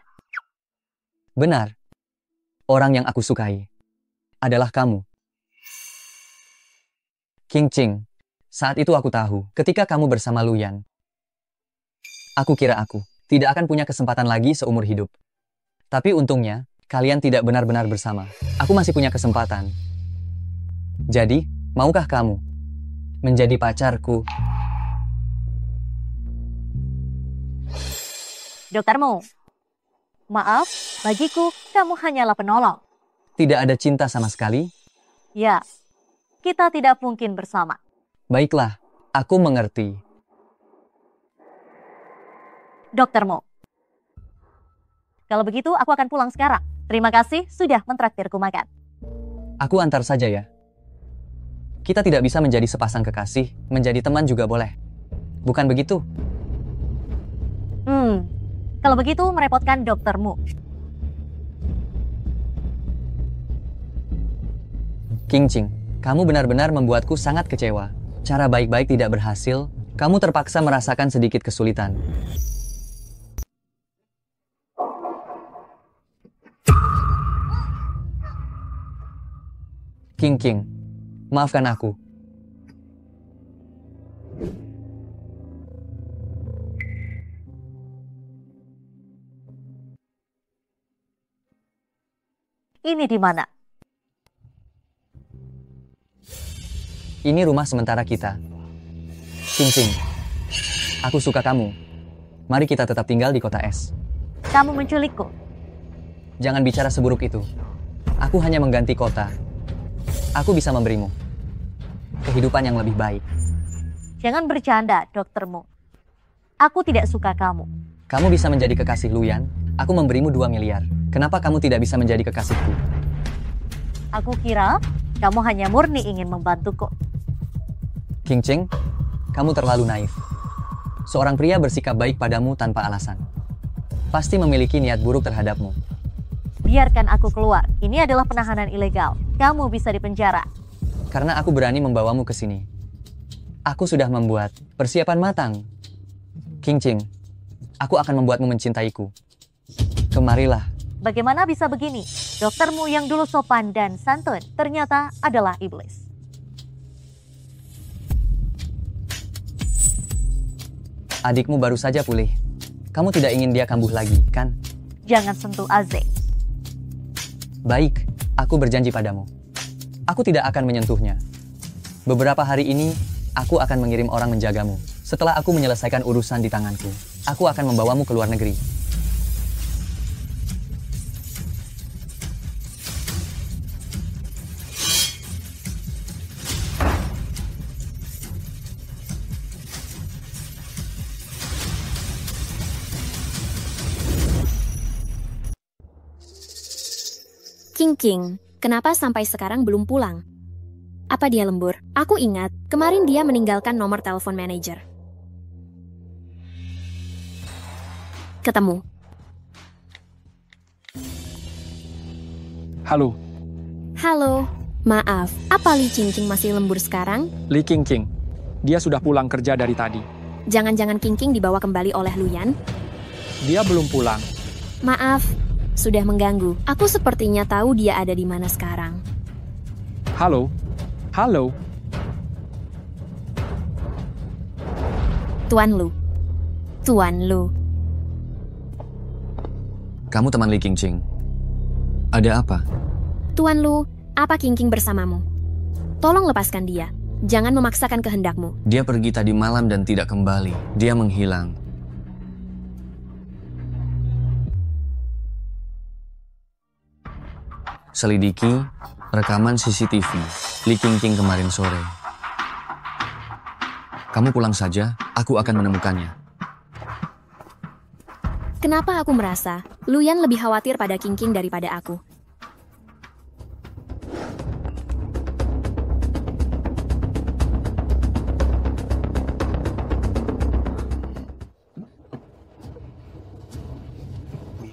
Speaker 11: Benar. Orang yang aku sukai adalah kamu. Qingqing, saat itu aku tahu ketika kamu bersama Luyan. Aku kira aku tidak akan punya kesempatan lagi seumur hidup. Tapi untungnya, kalian tidak benar-benar bersama. Aku masih punya kesempatan. Jadi, maukah kamu menjadi pacarku?
Speaker 5: Dokter Mu, maaf, bagiku kamu hanyalah penolong.
Speaker 11: Tidak ada cinta sama sekali?
Speaker 5: Ya, kita tidak mungkin bersama.
Speaker 11: Baiklah, aku mengerti.
Speaker 5: Dokter Mu, kalau begitu aku akan pulang sekarang. Terima kasih sudah mentraktirku makan.
Speaker 11: Aku antar saja ya. Kita tidak bisa menjadi sepasang kekasih, menjadi teman juga boleh. Bukan begitu?
Speaker 5: Kalau begitu merepotkan Dokter Mu.
Speaker 11: Qingqing, kamu benar-benar membuatku sangat kecewa. Cara baik-baik tidak berhasil, kamu terpaksa merasakan sedikit kesulitan. Qingqing, maafkan aku.
Speaker 5: Ini di mana?
Speaker 11: Ini rumah sementara kita. Qingqing, aku suka kamu. Mari kita tetap tinggal di kota es.
Speaker 5: Kamu menculikku.
Speaker 11: Jangan bicara seburuk itu. Aku hanya mengganti kota. Aku bisa memberimu kehidupan yang lebih baik.
Speaker 5: Jangan bercanda, Dokter Mu. Aku tidak suka kamu.
Speaker 11: Kamu bisa menjadi kekasih Luyan. Aku memberimu 2 miliar. Kenapa kamu tidak bisa menjadi kekasihku?
Speaker 5: Aku kira kamu hanya murni ingin membantuku.
Speaker 11: Qingqing, kamu terlalu naif. Seorang pria bersikap baik padamu tanpa alasan. Pasti memiliki niat buruk terhadapmu.
Speaker 5: Biarkan aku keluar. Ini adalah penahanan ilegal. Kamu bisa dipenjara.
Speaker 11: Karena aku berani membawamu ke sini. Aku sudah membuat persiapan matang. Qingqing, aku akan membuatmu mencintaiku. Kemarilah.
Speaker 5: Bagaimana bisa begini? Doktermu yang dulu sopan dan santun ternyata adalah iblis.
Speaker 11: Adikmu baru saja pulih. Kamu tidak ingin dia kambuh lagi, kan?
Speaker 5: Jangan sentuh Aze.
Speaker 11: Baik, aku berjanji padamu. Aku tidak akan menyentuhnya. Beberapa hari ini, aku akan mengirim orang menjagamu. Setelah aku menyelesaikan urusan di tanganku, aku akan membawamu ke luar negeri.
Speaker 6: Qingqing, kenapa sampai sekarang belum pulang? Apa dia lembur? Aku ingat, kemarin dia meninggalkan nomor telepon manajer. Ketemu.
Speaker 16: Halo.
Speaker 6: Halo. Maaf, apa Li Qingqing masih lembur sekarang?
Speaker 16: Li Qingqing. Dia sudah pulang kerja dari tadi.
Speaker 6: Jangan-jangan Qingqing dibawa kembali oleh Luyan?
Speaker 16: Dia belum pulang.
Speaker 6: Maaf, sudah mengganggu. Aku sepertinya tahu dia ada di mana sekarang.
Speaker 16: Halo. Halo.
Speaker 6: Tuan Lu. Tuan Lu.
Speaker 1: Kamu teman Li Qingqing. Ada apa?
Speaker 6: Tuan Lu, apa Qingqing bersamamu? Tolong lepaskan dia. Jangan memaksakan kehendakmu.
Speaker 1: Dia pergi tadi malam dan tidak kembali. Dia menghilang. Selidiki rekaman CCTV Li Qingqing kemarin sore. Kamu pulang saja, aku akan menemukannya.
Speaker 6: Kenapa aku merasa Luyan lebih khawatir pada Qingqing daripada aku?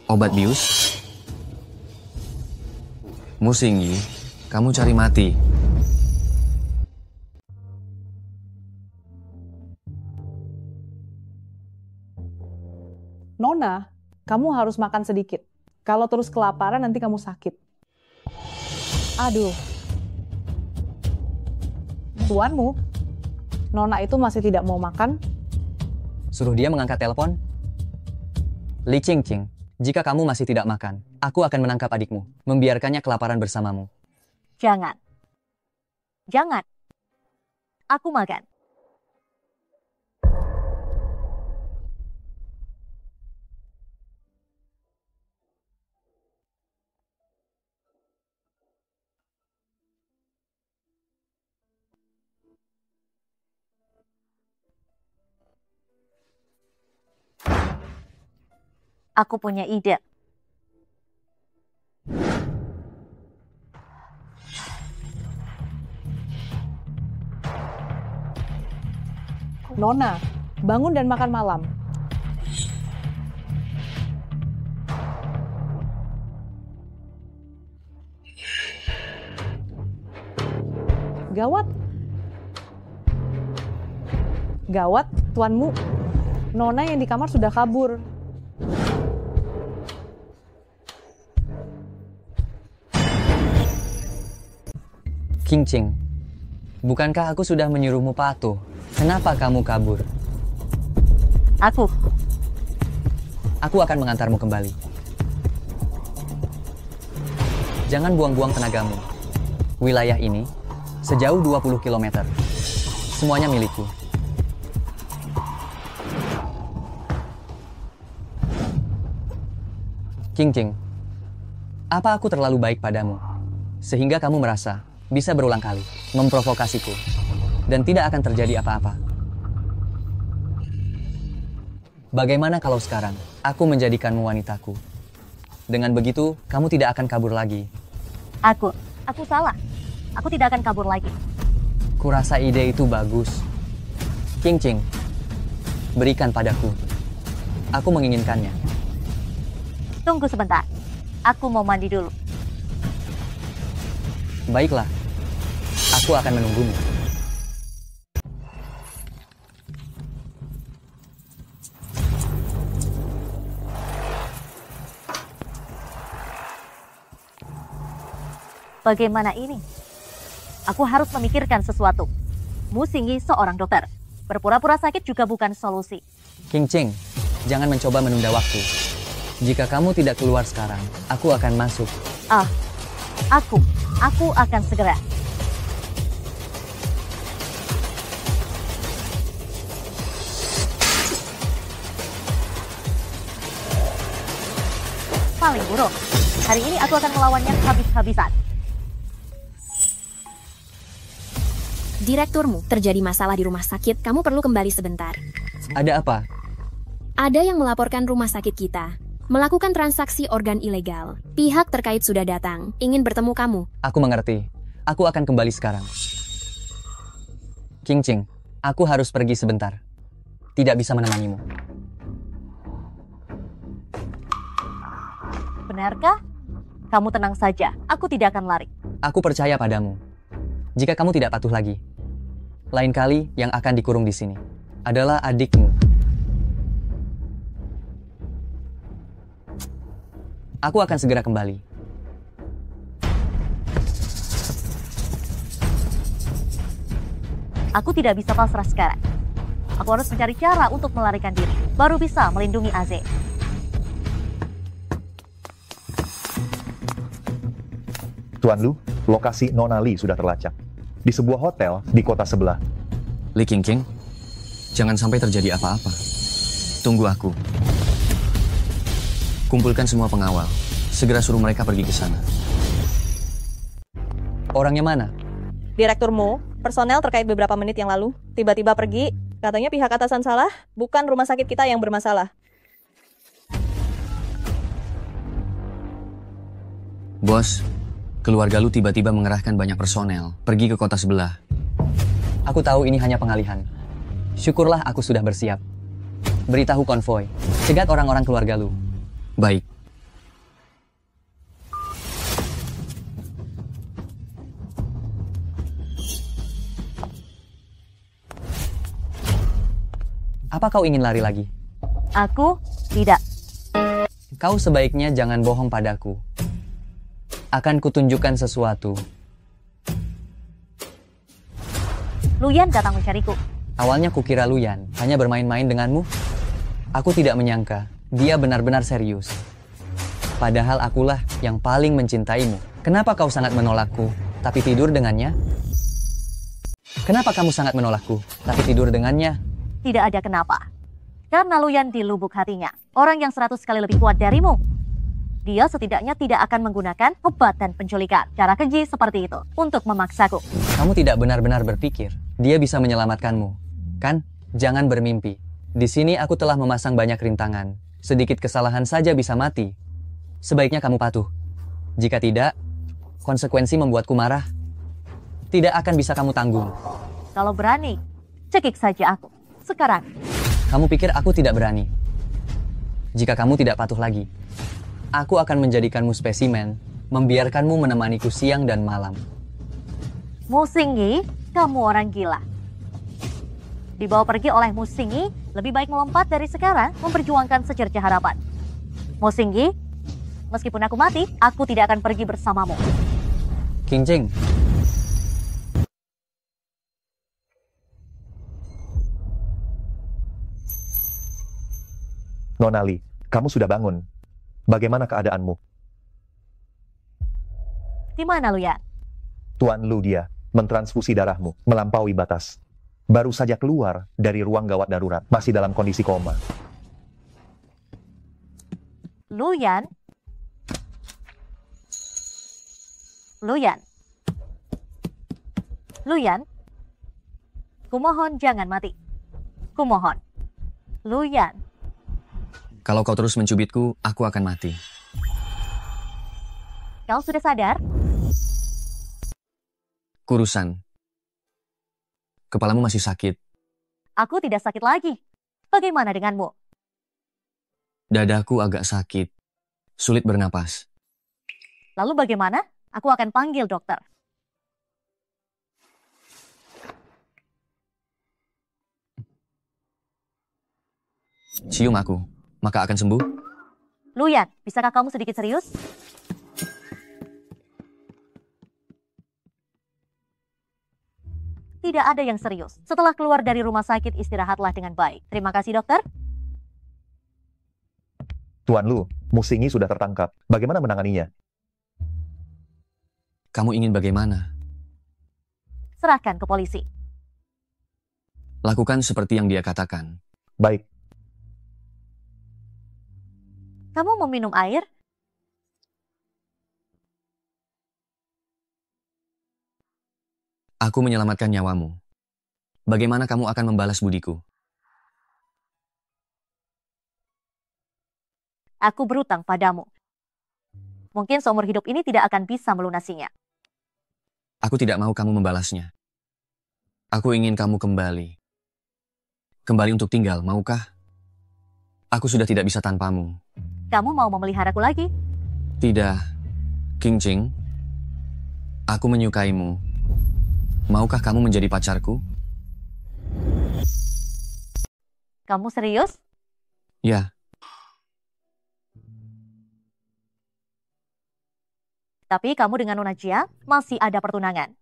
Speaker 1: Obat bius? Musingyi, kamu cari mati.
Speaker 19: Nona, kamu harus makan sedikit. Kalau terus kelaparan nanti kamu sakit. Aduh. Tuanmu, Nona itu masih tidak mau makan?
Speaker 11: Suruh dia mengangkat telepon. Li Qingqing, jika kamu masih tidak makan, aku akan menangkap adikmu, membiarkannya kelaparan bersamamu.
Speaker 5: Jangan. Jangan. Aku makan. Aku punya ide.
Speaker 19: Nona, bangun dan makan malam. Gawat. Gawat, tuanmu. Nona yang di kamar sudah kabur.
Speaker 11: Qingqing, bukankah aku sudah menyuruhmu patuh? Kenapa kamu kabur?
Speaker 5: Aku
Speaker 11: akan mengantarmu kembali. Jangan buang-buang tenagamu. Wilayah ini sejauh 20 km. Semuanya milikku. Qingqing, apa aku terlalu baik padamu? Sehingga kamu merasa bisa berulang kali memprovokasiku, dan tidak akan terjadi apa-apa. Bagaimana kalau sekarang aku menjadikanmu wanitaku? Dengan begitu, kamu tidak akan kabur lagi.
Speaker 5: Aku salah. Aku tidak akan kabur lagi.
Speaker 11: Kurasa ide itu bagus. Qingqing, berikan padaku. Aku menginginkannya.
Speaker 5: Tunggu sebentar. Aku mau mandi dulu.
Speaker 11: Baiklah. Aku akan menunggumu.
Speaker 5: Bagaimana ini? Aku harus memikirkan sesuatu. Musingi seorang dokter. Berpura-pura sakit juga bukan solusi.
Speaker 11: Qingqing, jangan mencoba menunda waktu. Jika kamu tidak keluar sekarang, aku akan masuk.
Speaker 5: Aku akan segera. Paling buruk. Hari ini aku akan melawannya habis-habisan.
Speaker 6: Direkturmu, terjadi masalah di rumah sakit, kamu perlu kembali sebentar.
Speaker 11: Ada apa?
Speaker 6: Ada yang melaporkan rumah sakit kita melakukan transaksi organ ilegal. Pihak terkait sudah datang, ingin bertemu kamu.
Speaker 11: Aku mengerti. Aku akan kembali sekarang. Qingqing, aku harus pergi sebentar. Tidak bisa menemanimu.
Speaker 5: Benarkah? Kamu tenang saja, aku tidak akan lari.
Speaker 11: Aku percaya padamu. Jika kamu tidak patuh lagi, lain kali yang akan dikurung di sini adalah adikmu. Aku akan segera kembali.
Speaker 5: Aku tidak bisa pasrah sekarang. Aku harus mencari cara untuk melarikan diri, baru bisa melindungi Aze.
Speaker 14: Tuan Lu, lokasi Nona Li sudah terlacak. Di sebuah hotel di kota sebelah.
Speaker 1: Li Qingqing, jangan sampai terjadi apa-apa. Tunggu aku. Kumpulkan semua pengawal. Segera suruh mereka pergi ke sana.
Speaker 11: Orangnya mana?
Speaker 9: Direkturmu, personel terkait beberapa menit yang lalu, tiba-tiba pergi. Katanya pihak atasan salah, bukan rumah sakit kita yang bermasalah.
Speaker 1: Bos, keluarga lu tiba-tiba mengerahkan banyak personel, pergi ke kota sebelah.
Speaker 11: Aku tahu ini hanya pengalihan. Syukurlah aku sudah bersiap. Beritahu konvoi, cegat orang-orang keluarga lu.
Speaker 1: Baik.
Speaker 11: Apa kau ingin lari lagi?
Speaker 5: Aku tidak.
Speaker 11: Kau sebaiknya jangan bohong padaku. Akan kutunjukkan sesuatu.
Speaker 5: Luyan datang mencariku.
Speaker 11: Awalnya kukira Luyan hanya bermain-main denganmu. Aku tidak menyangka dia benar-benar serius. Padahal akulah yang paling mencintaimu. Kenapa kau sangat menolakku, tapi tidur dengannya? Kenapa kamu sangat menolakku, tapi tidur dengannya?
Speaker 5: Tidak ada kenapa. Karena Luyan di lubuk hatinya, orang yang 100 kali lebih kuat darimu. Dia setidaknya tidak akan menggunakan obat dan penculikan, cara keji seperti itu, untuk memaksaku.
Speaker 11: Kamu tidak benar-benar berpikir dia bisa menyelamatkanmu, kan? Jangan bermimpi. Di sini aku telah memasang banyak rintangan. Sedikit kesalahan saja bisa mati. Sebaiknya kamu patuh. Jika tidak, konsekuensi membuatku marah. Tidak akan bisa kamu tanggung.
Speaker 5: Kalau berani, cekik saja aku. Sekarang.
Speaker 11: Kamu pikir aku tidak berani? Jika kamu tidak patuh lagi, aku akan menjadikanmu spesimen, membiarkanmu menemaniku siang dan malam.
Speaker 5: Musingi, kamu orang gila. Dibawa pergi oleh Musingi, lebih baik melompat dari sekarang, memperjuangkan secerca harapan. Musingi, meskipun aku mati, aku tidak akan pergi bersamamu.
Speaker 11: Qingqing.
Speaker 14: Nona Li, kamu sudah bangun. Bagaimana keadaanmu?
Speaker 5: Di mana Luyan?
Speaker 14: Tuan Lu dia mentransfusi darahmu melampaui batas. Baru saja keluar dari ruang gawat darurat, masih dalam kondisi koma.
Speaker 5: Luyan? Luyan? Luyan? Kumohon jangan mati. Kumohon. Luyan.
Speaker 1: Kalau kau terus mencubitku, aku akan mati.
Speaker 5: Kau sudah sadar?
Speaker 1: Kurusan. Kepalamu masih sakit.
Speaker 5: Aku tidak sakit lagi. Bagaimana denganmu?
Speaker 1: Dadaku agak sakit. Sulit bernapas.
Speaker 5: Lalu bagaimana? Aku akan panggil dokter.
Speaker 1: Cium aku, maka akan sembuh.
Speaker 5: Luyan, bisakah kamu sedikit serius? Tidak ada yang serius. Setelah keluar dari rumah sakit, istirahatlah dengan baik. Terima kasih, dokter.
Speaker 14: Tuan Lu, Musingi sudah tertangkap. Bagaimana menanganinya?
Speaker 1: Kamu ingin bagaimana?
Speaker 5: Serahkan ke polisi.
Speaker 1: Lakukan seperti yang dia katakan.
Speaker 14: Baik.
Speaker 5: Kamu mau minum air?
Speaker 1: Aku menyelamatkan nyawamu. Bagaimana kamu akan membalas budiku?
Speaker 5: Aku berutang padamu. Mungkin seumur hidup ini tidak akan bisa melunasinya.
Speaker 1: Aku tidak mau kamu membalasnya. Aku ingin kamu kembali. Kembali untuk tinggal, maukah? Aku sudah tidak bisa tanpamu.
Speaker 5: Kamu mau memeliharaku lagi?
Speaker 1: Tidak, Qingqing. Aku menyukaimu. Maukah kamu menjadi pacarku?
Speaker 5: Kamu serius?
Speaker 1: Ya.
Speaker 5: Tapi kamu dengan Nona Jia masih ada pertunangan.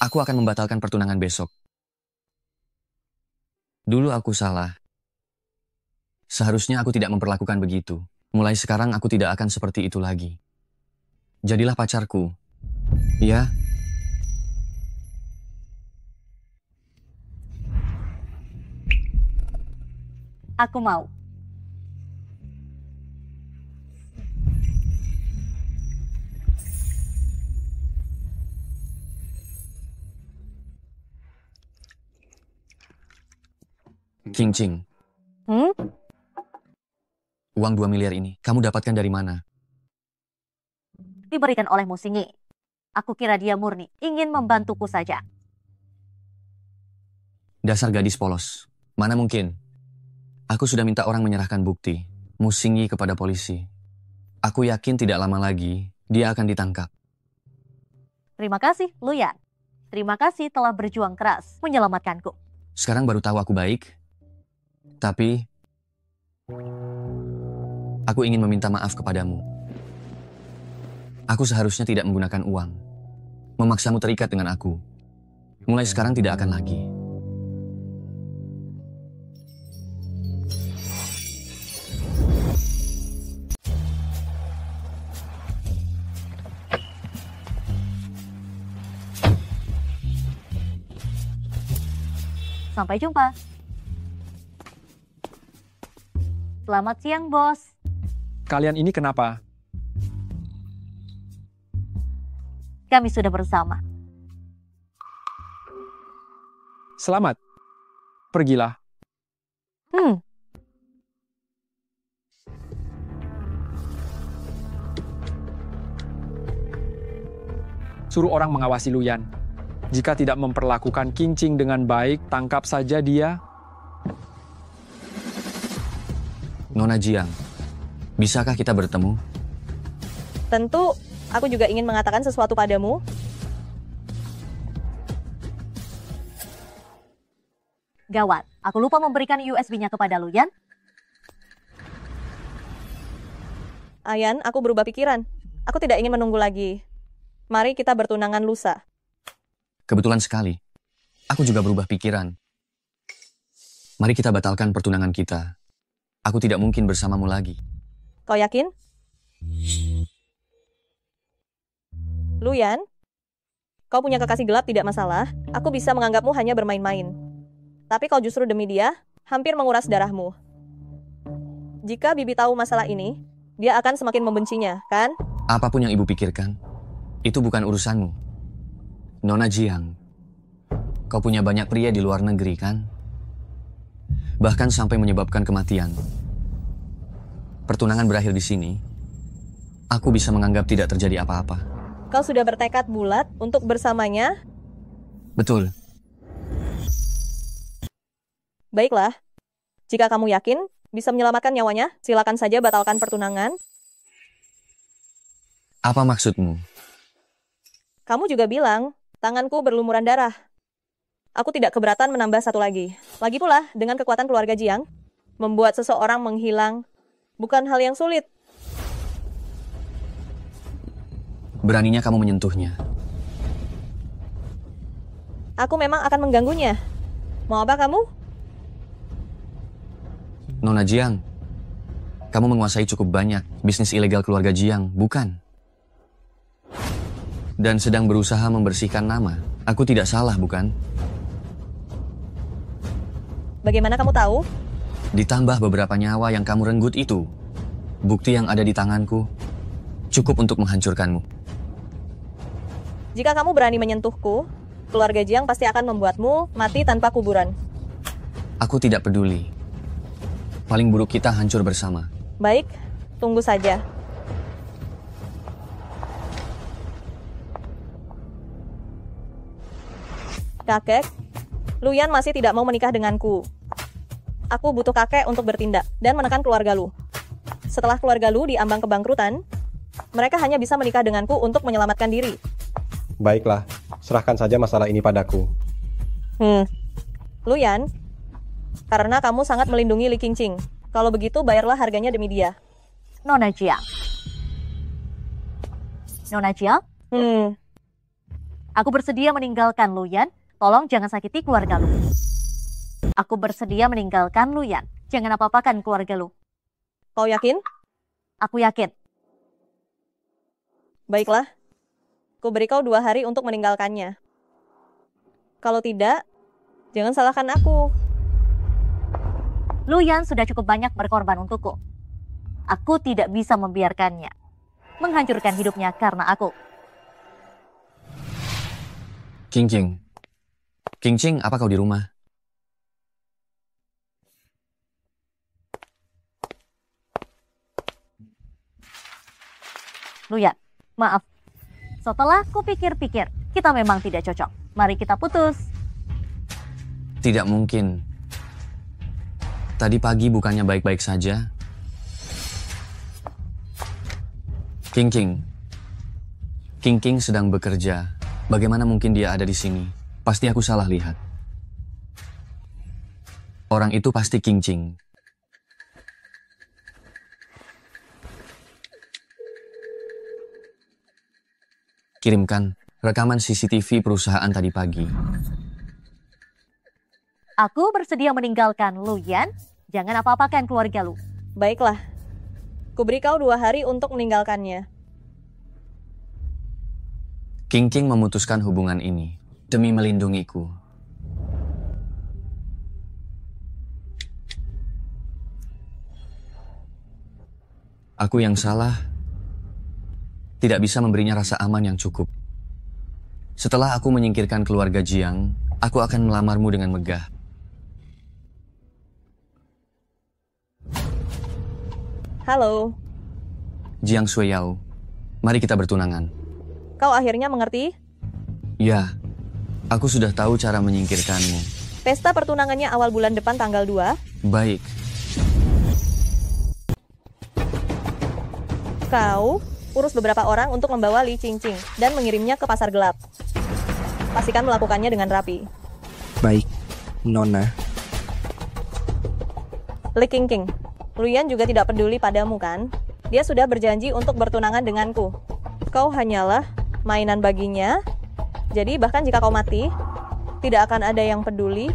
Speaker 1: Aku akan membatalkan pertunangan besok. Dulu aku salah. Seharusnya aku tidak memperlakukan begitu. Mulai sekarang aku tidak akan seperti itu lagi. Jadilah pacarku. Ya.
Speaker 5: Aku mau.
Speaker 1: Qingqing. Uang 2 miliar ini, kamu dapatkan dari mana?
Speaker 5: Diberikan oleh Musingi. Aku kira dia murni, ingin membantuku saja.
Speaker 1: Dasar gadis polos. Mana mungkin? Aku sudah minta orang menyerahkan bukti. Musingi kepada polisi. Aku yakin tidak lama lagi, dia akan ditangkap.
Speaker 5: Terima kasih, Luyan. Terima kasih telah berjuang keras menyelamatkanku.
Speaker 1: Sekarang baru tahu aku baik. Tapi Aku ingin meminta maaf kepadamu. Aku seharusnya tidak menggunakan uang. Memaksamu terikat dengan aku. Mulai sekarang tidak akan lagi.
Speaker 5: Sampai jumpa. Selamat siang, Bos.
Speaker 16: Kalian ini kenapa?
Speaker 5: Kami sudah bersama.
Speaker 16: Selamat. Pergilah. Suruh orang mengawasi Luyan. Jika tidak memperlakukan King Ching dengan baik, tangkap saja dia.
Speaker 1: Nona Jiang, bisakah kita bertemu?
Speaker 9: Tentu, aku juga ingin mengatakan sesuatu padamu.
Speaker 5: Gawat, aku lupa memberikan USB-nya kepada Luyan.
Speaker 9: Ayan, aku berubah pikiran. Aku tidak ingin menunggu lagi. Mari kita bertunangan lusa.
Speaker 1: Kebetulan sekali. Aku juga berubah pikiran. Mari kita batalkan pertunangan kita. Aku tidak mungkin bersamamu lagi.
Speaker 9: Kau yakin? Luyan, kau punya kekasih gelap tidak masalah. Aku bisa menganggapmu hanya bermain-main. Tapi kau justru demi dia, hampir menguras darahmu. Jika Bibi tahu masalah ini, dia akan semakin membencinya, kan?
Speaker 1: Apapun yang ibu pikirkan, itu bukan urusanmu. Nona Jiang, kau punya banyak pria di luar negeri, kan? Bahkan sampai menyebabkan kematian. Pertunangan berakhir di sini, aku bisa menganggap tidak terjadi apa-apa.
Speaker 9: Kau sudah bertekad bulat untuk bersamanya?
Speaker 1: Betul.
Speaker 9: Baiklah, jika kamu yakin bisa menyelamatkan nyawanya, silakan saja batalkan pertunangan.
Speaker 1: Apa maksudmu?
Speaker 9: Kamu juga bilang, tanganku berlumuran darah. Aku tidak keberatan menambah satu lagi. Lagi pula, dengan kekuatan keluarga Jiang, membuat seseorang menghilang bukan hal yang sulit.
Speaker 1: Beraninya kamu menyentuhnya.
Speaker 9: Aku memang akan mengganggunya. Mau apa kamu?
Speaker 1: Nona Jiang, kamu menguasai cukup banyak bisnis ilegal keluarga Jiang, bukan? Dan sedang berusaha membersihkan nama. Aku tidak salah, bukan?
Speaker 9: Bagaimana kamu tahu?
Speaker 1: Ditambah beberapa nyawa yang kamu renggut itu. Bukti yang ada di tanganku cukup untuk menghancurkanmu.
Speaker 9: Jika kamu berani menyentuhku, keluarga Jiang pasti akan membuatmu mati tanpa kuburan.
Speaker 1: Aku tidak peduli. Paling buruk kita hancur bersama.
Speaker 9: Baik, tunggu saja. Kakek, Luyan masih tidak mau menikah denganku. Aku butuh kakek untuk bertindak dan menekan keluarga Lu. Setelah keluarga Lu diambang kebangkrutan, mereka hanya bisa menikah denganku untuk menyelamatkan diri.
Speaker 17: Baiklah, serahkan saja masalah ini padaku.
Speaker 9: Luyan, karena kamu sangat melindungi Li Qingqing. Kalau begitu, bayarlah harganya demi dia.
Speaker 5: Nona Jiang. Nona Jiang? Aku bersedia meninggalkan Luyan. Tolong jangan sakiti keluarga Lu. Aku bersedia meninggalkan Luyan. Jangan apa-apakan keluarga Lu.
Speaker 9: Kau yakin?
Speaker 5: Aku yakin.
Speaker 9: Baiklah. Ku beri kau 2 hari untuk meninggalkannya. Kalau tidak, jangan salahkan aku.
Speaker 5: Luyan sudah cukup banyak berkorban untukku. Aku tidak bisa membiarkannya menghancurkan hidupnya karena aku.
Speaker 1: Qingqing, Qingqing, apa kau di rumah?
Speaker 5: Luyan, maaf. Setelah ku pikir-pikir, kita memang tidak cocok. Mari kita putus.
Speaker 1: Tidak mungkin. Tadi pagi bukannya baik-baik saja? Qingqing. Qingqing sedang bekerja. Bagaimana mungkin dia ada di sini? Pasti aku salah lihat. Orang itu pasti Qingqing. Kirimkan rekaman CCTV perusahaan tadi pagi.
Speaker 5: Aku bersedia meninggalkan Lu Yan. Jangan apa-apakan keluarga Lu.
Speaker 9: Baiklah. Kuberi kau 2 hari untuk meninggalkannya.
Speaker 1: King King memutuskan hubungan ini demi melindungiku. Aku yang salah, tidak bisa memberinya rasa aman yang cukup. Setelah aku menyingkirkan keluarga Jiang, aku akan melamarmu dengan megah.
Speaker 9: Halo,
Speaker 1: Jiang Shueyao, mari kita bertunangan.
Speaker 9: kau akhirnya mengerti?
Speaker 1: Ya, aku sudah tahu cara menyingkirkanmu.
Speaker 9: Pesta pertunangannya awal bulan depan tanggal 2.
Speaker 1: Baik,
Speaker 9: Kau urus beberapa orang untuk membawa Li Qingqing dan mengirimnya ke pasar gelap. Pastikan melakukannya dengan rapi.
Speaker 2: Baik, Nona.
Speaker 9: Li Qingqing, Lu Yan juga tidak peduli padamu kan? Dia sudah berjanji untuk bertunangan denganku. Kau hanyalah mainan baginya. Jadi bahkan jika kau mati, tidak akan ada yang peduli.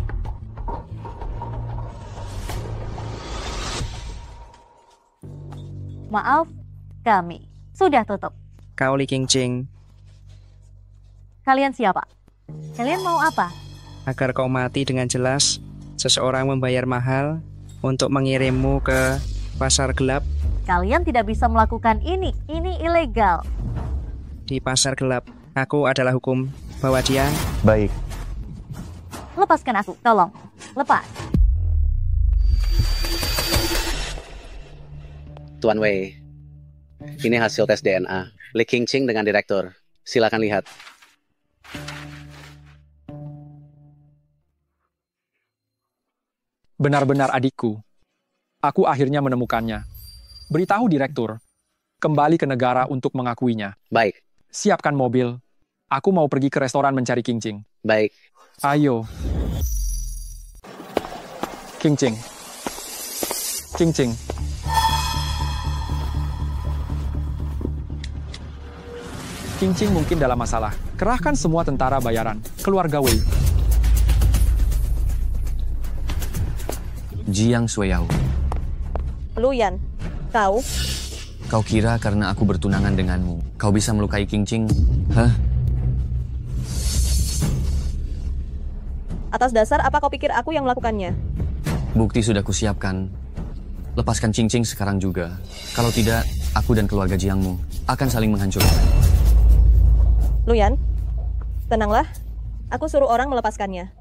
Speaker 5: Maaf, kami sudah tutup.
Speaker 2: Kau Li Qingqing,
Speaker 5: Kalian siapa? Kalian mau apa?
Speaker 2: agar kau mati dengan jelas, seseorang membayar mahal untuk mengirimmu ke pasar gelap.
Speaker 5: Kalian tidak bisa melakukan ini. Ini ilegal.
Speaker 2: Di pasar gelap, aku adalah hukum. Bawa dia.
Speaker 14: Baik.
Speaker 5: Lepaskan aku, tolong. Lepas.
Speaker 4: Tuan Wei, ini hasil tes DNA. Li Qingqing dengan direktur. Silakan lihat.
Speaker 16: Benar-benar adikku. Aku akhirnya menemukannya. Beritahu direktur. Kembali ke negara untuk mengakuinya.
Speaker 4: Baik.
Speaker 16: Siapkan mobil. Aku mau pergi ke restoran mencari Qingqing.
Speaker 4: Baik.
Speaker 16: Ayo. Qingqing. Qingqing. Qingqing mungkin dalam masalah. Kerahkan semua tentara bayaran. Keluarga Wei.
Speaker 1: Jiang Shueyao.
Speaker 9: Lu Yan, kau
Speaker 1: Kau kira karena aku bertunangan denganmu, kau bisa melukai Qingqing? Hah?
Speaker 9: atas dasar apa kau pikir aku yang melakukannya?
Speaker 1: Bukti sudah kusiapkan. Lepaskan Qingqing sekarang juga. Kalau tidak, aku dan keluarga Jiangmu akan saling menghancurkan.
Speaker 9: Lu Yan, tenanglah. Aku suruh orang melepaskannya.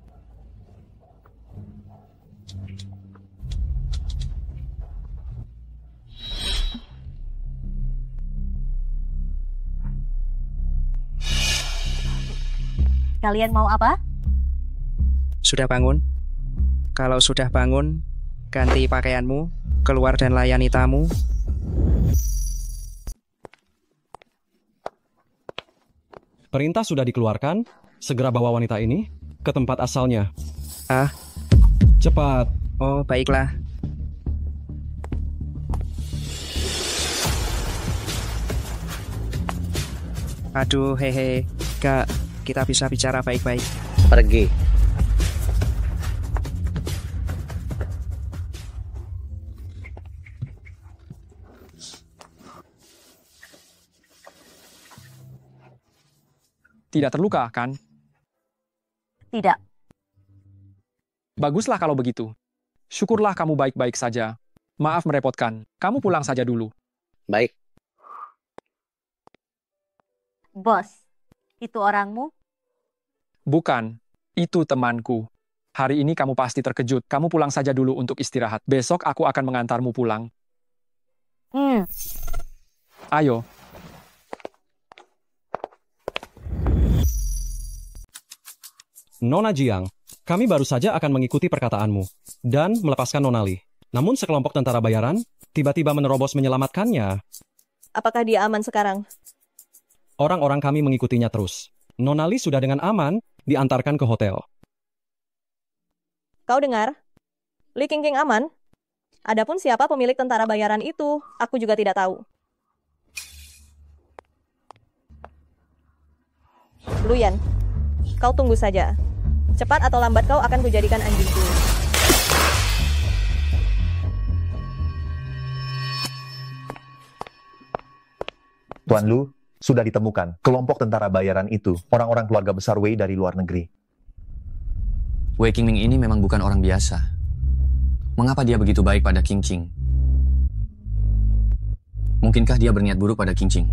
Speaker 5: Kalian mau apa?
Speaker 2: Sudah bangun? Kalau sudah bangun, ganti pakaianmu, keluar dan layani tamu.
Speaker 20: Perintah sudah dikeluarkan, segera bawa wanita ini ke tempat asalnya.
Speaker 2: Ah?
Speaker 20: Cepat.
Speaker 2: Oh, baiklah. Aduh, hehe. Kak, kita bisa bicara baik-baik.
Speaker 4: Pergi.
Speaker 16: Tidak terluka, kan?
Speaker 5: Tidak.
Speaker 16: Baguslah kalau begitu. Syukurlah kamu baik-baik saja. Maaf merepotkan. Kamu pulang saja dulu.
Speaker 4: Baik.
Speaker 5: Bos, itu orangmu?
Speaker 16: Bukan. Itu temanku. Hari ini kamu pasti terkejut. Kamu pulang saja dulu untuk istirahat. Besok aku akan mengantarmu pulang. Ayo.
Speaker 20: Nona Jiang, kami baru saja akan mengikuti perkataanmu dan melepaskan Nona Li. Namun sekelompok tentara bayaran tiba-tiba menerobos menyelamatkannya.
Speaker 9: Apakah dia aman sekarang?
Speaker 20: Orang-orang kami mengikutinya terus. Nona Li sudah dengan aman diantarkan ke hotel.
Speaker 9: Kau dengar? Li Qingqing aman? Adapun siapa pemilik tentara bayaran itu, aku juga tidak tahu. Luyan, kau tunggu saja. Cepat atau lambat kau akan kujadikan anjingku.
Speaker 14: Tuan Lu, sudah ditemukan kelompok tentara bayaran itu, orang-orang keluarga besar Wei dari luar negeri.
Speaker 1: Wei Qingming ini memang bukan orang biasa. Mengapa dia begitu baik pada King Qing? Mungkinkah dia berniat buruk pada King Qing?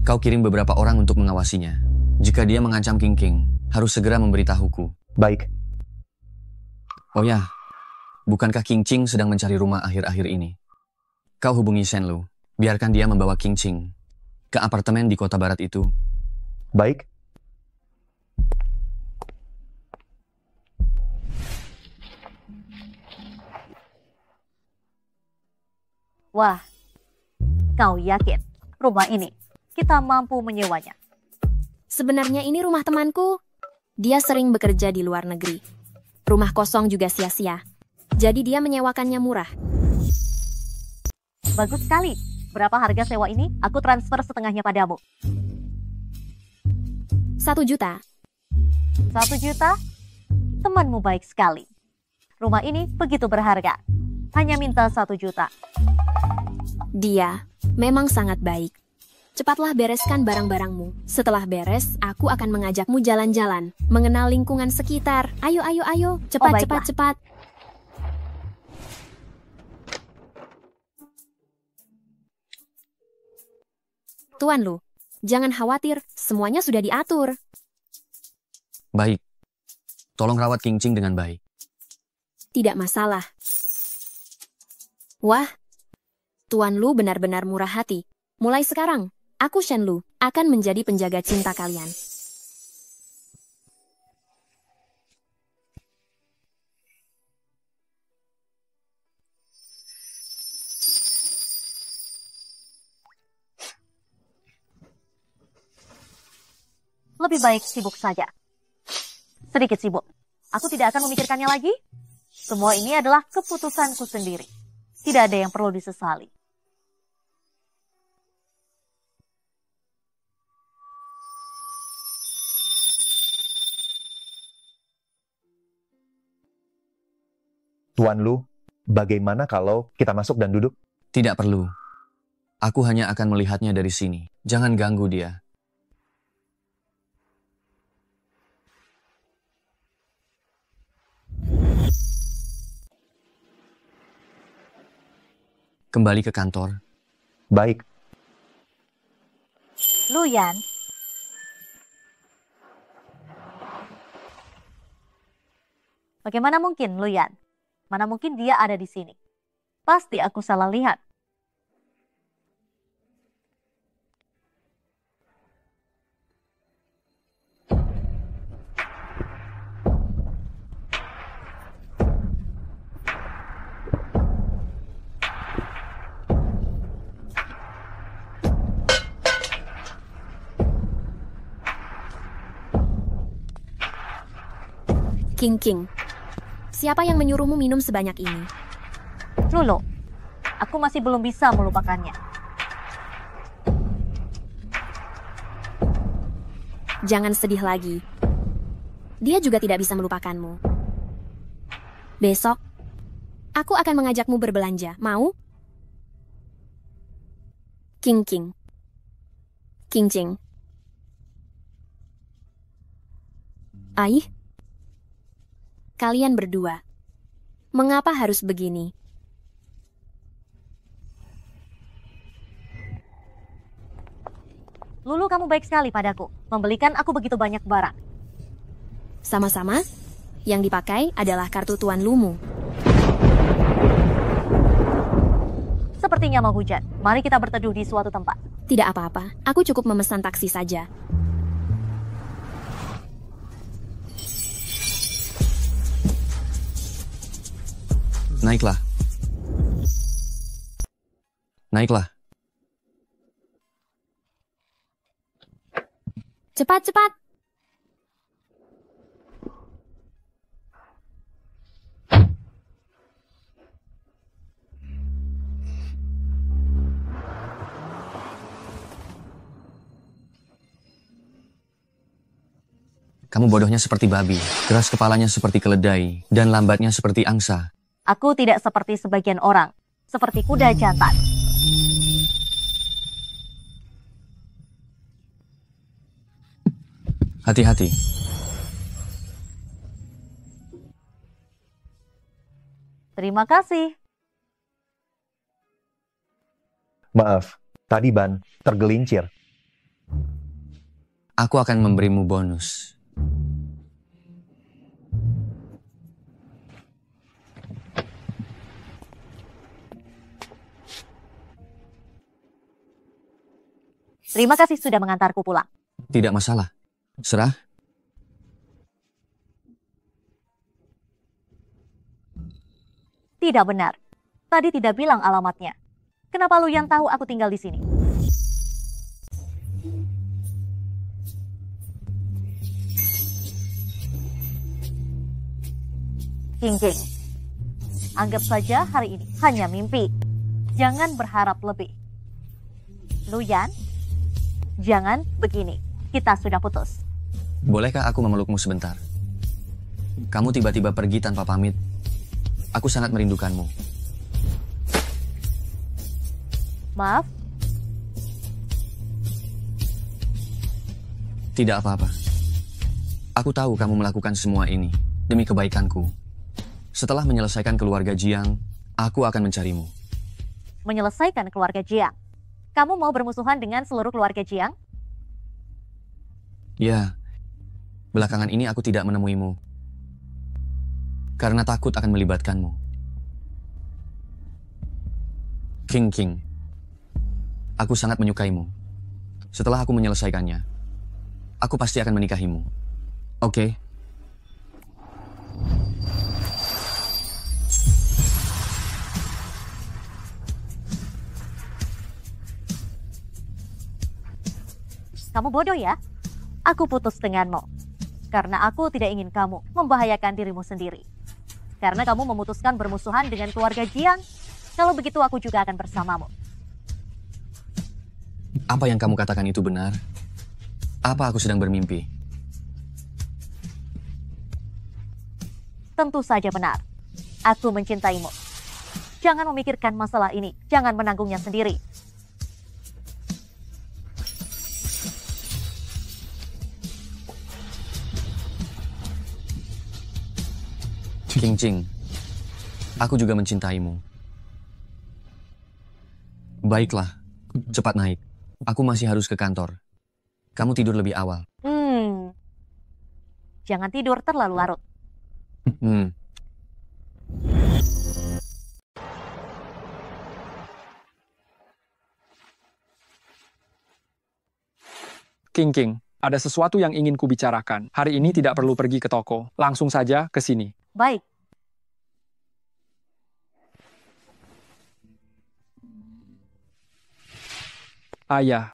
Speaker 1: Kau kirim beberapa orang untuk mengawasinya. Jika dia mengancam King Qing, harus segera memberitahuku.
Speaker 14: Baik.
Speaker 1: Oh ya, bukankah King Qing sedang mencari rumah akhir-akhir ini? Kau hubungi Shen Lu. Biarkan dia membawa King Qing ke apartemen di kota barat itu.
Speaker 14: Baik.
Speaker 5: Wah, kau yakin rumah ini kita mampu menyewanya?
Speaker 6: Sebenarnya ini rumah temanku. Dia sering bekerja di luar negeri. Rumah kosong juga sia-sia. Jadi dia menyewakannya murah.
Speaker 5: Bagus sekali. Berapa harga sewa ini? Aku transfer setengahnya padamu.
Speaker 6: 1 juta.
Speaker 5: 1 juta? Temanmu baik sekali. Rumah ini begitu berharga. Hanya minta 1 juta.
Speaker 6: Dia memang sangat baik. Cepatlah bereskan barang-barangmu. Setelah beres, aku akan mengajakmu jalan-jalan, mengenal lingkungan sekitar. Ayo, ayo, ayo. Cepat, cepat, cepat. Tuan Lu, jangan khawatir, semuanya sudah diatur.
Speaker 1: Baik. Tolong rawat King Qing dengan baik.
Speaker 6: Tidak masalah. Wah, Tuan Lu benar-benar murah hati. Mulai sekarang, aku Shen Lu akan menjadi penjaga cinta kalian.
Speaker 5: Lebih baik sibuk saja. Sedikit sibuk. Aku tidak akan memikirkannya lagi. Semua ini adalah keputusanku sendiri. Tidak ada yang perlu disesali.
Speaker 14: Tuan Lu, bagaimana kalau kita masuk dan duduk?
Speaker 1: Tidak perlu. Aku hanya akan melihatnya dari sini. Jangan ganggu dia. Kembali ke kantor.
Speaker 14: Baik.
Speaker 5: Luyan. Bagaimana mungkin, Luyan? Mana mungkin dia ada di sini? Pasti aku salah lihat.
Speaker 6: King Qing, siapa yang menyuruhmu minum sebanyak ini?
Speaker 5: Lulu, aku masih belum bisa melupakannya.
Speaker 6: Jangan sedih lagi. Dia juga tidak bisa melupakanmu. Besok, aku akan mengajakmu berbelanja. Mau? King Qing. King Qing. Aih. Kalian berdua, mengapa harus begini?
Speaker 5: Lulu, kamu baik sekali padaku, membelikan aku begitu banyak barang.
Speaker 6: Sama-sama, yang dipakai adalah kartu Tuan Lumu.
Speaker 5: Sepertinya mau hujan, mari kita berteduh di suatu tempat.
Speaker 6: Tidak apa-apa, aku cukup memesan taksi saja.
Speaker 1: Naiklah. Naiklah.
Speaker 6: Cepat, cepat.
Speaker 1: Kamu bodohnya seperti babi, keras kepalanya seperti keledai, dan lambatnya seperti angsa.
Speaker 5: Aku tidak seperti sebagian orang, seperti kuda jantan.
Speaker 1: Hati-hati.
Speaker 5: Terima kasih.
Speaker 14: Maaf, tadi ban tergelincir.
Speaker 1: Aku akan memberimu bonus.
Speaker 5: Terima kasih sudah mengantarku pulang.
Speaker 1: Tidak masalah. Serah.
Speaker 5: Tidak benar. Tadi tidak bilang alamatnya. Kenapa Luyan tahu aku tinggal di sini? King, anggap saja hari ini hanya mimpi. Jangan berharap lebih. Luyan, jangan begini. Kita sudah putus.
Speaker 1: Bolehkah aku memelukmu sebentar? Kamu tiba-tiba pergi tanpa pamit. Aku sangat merindukanmu.
Speaker 5: Maaf.
Speaker 1: Tidak apa-apa. Aku tahu kamu melakukan semua ini demi kebaikanku. Setelah menyelesaikan keluarga Jiang, aku akan mencarimu.
Speaker 5: Menyelesaikan keluarga Jiang? Kamu mau bermusuhan dengan seluruh keluarga Jiang?
Speaker 1: Ya, belakangan ini aku tidak menemuimu. Karena takut akan melibatkanmu. King, aku sangat menyukaimu. Setelah aku menyelesaikannya, aku pasti akan menikahimu. Oke?
Speaker 5: Kamu bodoh ya? Aku putus denganmu. Karena aku tidak ingin kamu membahayakan dirimu sendiri. Karena kamu memutuskan bermusuhan dengan keluarga Jiang. Kalau begitu aku juga akan bersamamu.
Speaker 1: Apa yang kamu katakan itu benar? Apa aku sedang bermimpi?
Speaker 5: Tentu saja benar. Aku mencintaimu. Jangan memikirkan masalah ini. Jangan menanggungnya sendiri.
Speaker 1: King, aku juga mencintaimu. Baiklah, cepat naik. Aku masih harus ke kantor. Kamu tidur lebih awal.
Speaker 5: Jangan tidur terlalu larut.
Speaker 16: King, ada sesuatu yang ingin kubicarakan. Hari ini tidak perlu pergi ke toko. Langsung saja ke sini.
Speaker 5: Baik.
Speaker 16: Ayah.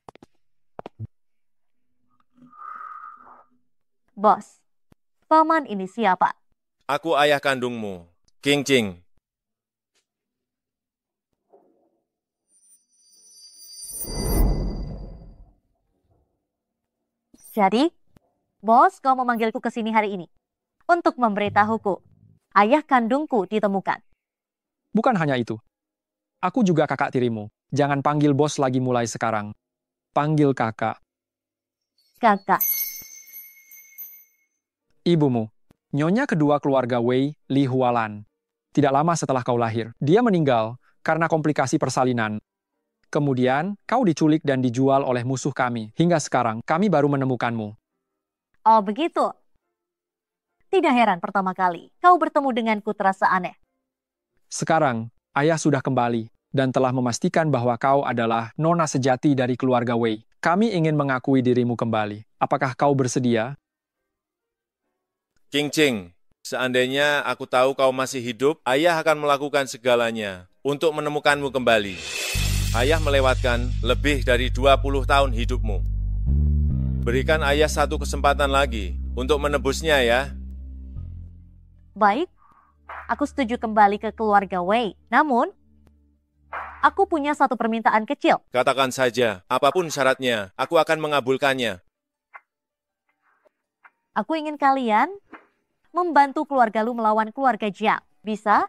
Speaker 5: Bos, paman ini siapa?
Speaker 13: Aku ayah kandungmu, King.
Speaker 5: Jadi, bos kau memanggilku ke sini hari ini untuk memberitahuku ayah kandungku ditemukan.
Speaker 16: Bukan hanya itu. Aku juga kakak tirimu. Jangan panggil bos lagi mulai sekarang. Panggil kakak.
Speaker 5: Kakak.
Speaker 16: Ibumu, nyonya kedua keluarga Wei, Li Hualan. Tidak lama setelah kau lahir, dia meninggal karena komplikasi persalinan. Kemudian, kau diculik dan dijual oleh musuh kami. Hingga sekarang, kami baru menemukanmu.
Speaker 5: Oh begitu. Tidak heran pertama kali kau bertemu denganku terasa aneh.
Speaker 16: Sekarang, ayah sudah kembali dan telah memastikan bahwa kau adalah nona sejati dari keluarga Wei. Kami ingin mengakui dirimu kembali. Apakah kau bersedia?
Speaker 13: King, seandainya aku tahu kau masih hidup, ayah akan melakukan segalanya untuk menemukanmu kembali. Ayah melewatkan lebih dari 20 tahun hidupmu. Berikan ayah satu kesempatan lagi untuk menebusnya ya.
Speaker 5: Baik, aku setuju kembali ke keluarga Wei. Namun, aku punya satu permintaan kecil.
Speaker 13: Katakan saja, apapun syaratnya, aku akan mengabulkannya.
Speaker 5: Aku ingin kalian membantu keluarga Lu melawan keluarga Jiang. Bisa?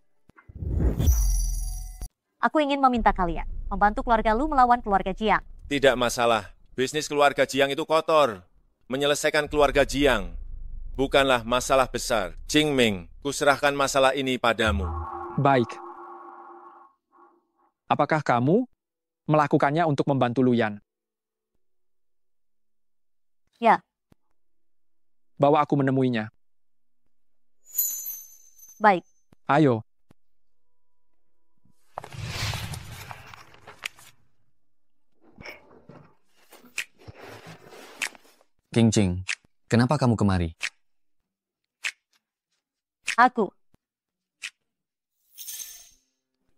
Speaker 5: Aku ingin meminta kalian membantu keluarga Lu melawan keluarga Jiang.
Speaker 13: Tidak masalah. Bisnis keluarga Jiang itu kotor. Menyelesaikan keluarga Jiang bukanlah masalah besar. Jingming, kuserahkan masalah ini padamu.
Speaker 16: Baik. Apakah kamu melakukannya untuk membantu Luyan?
Speaker 5: Ya.
Speaker 16: Bawa aku menemuinya.
Speaker 5: Baik.
Speaker 16: Ayo.
Speaker 1: Qingqing, kenapa kamu kemari?
Speaker 5: Aku.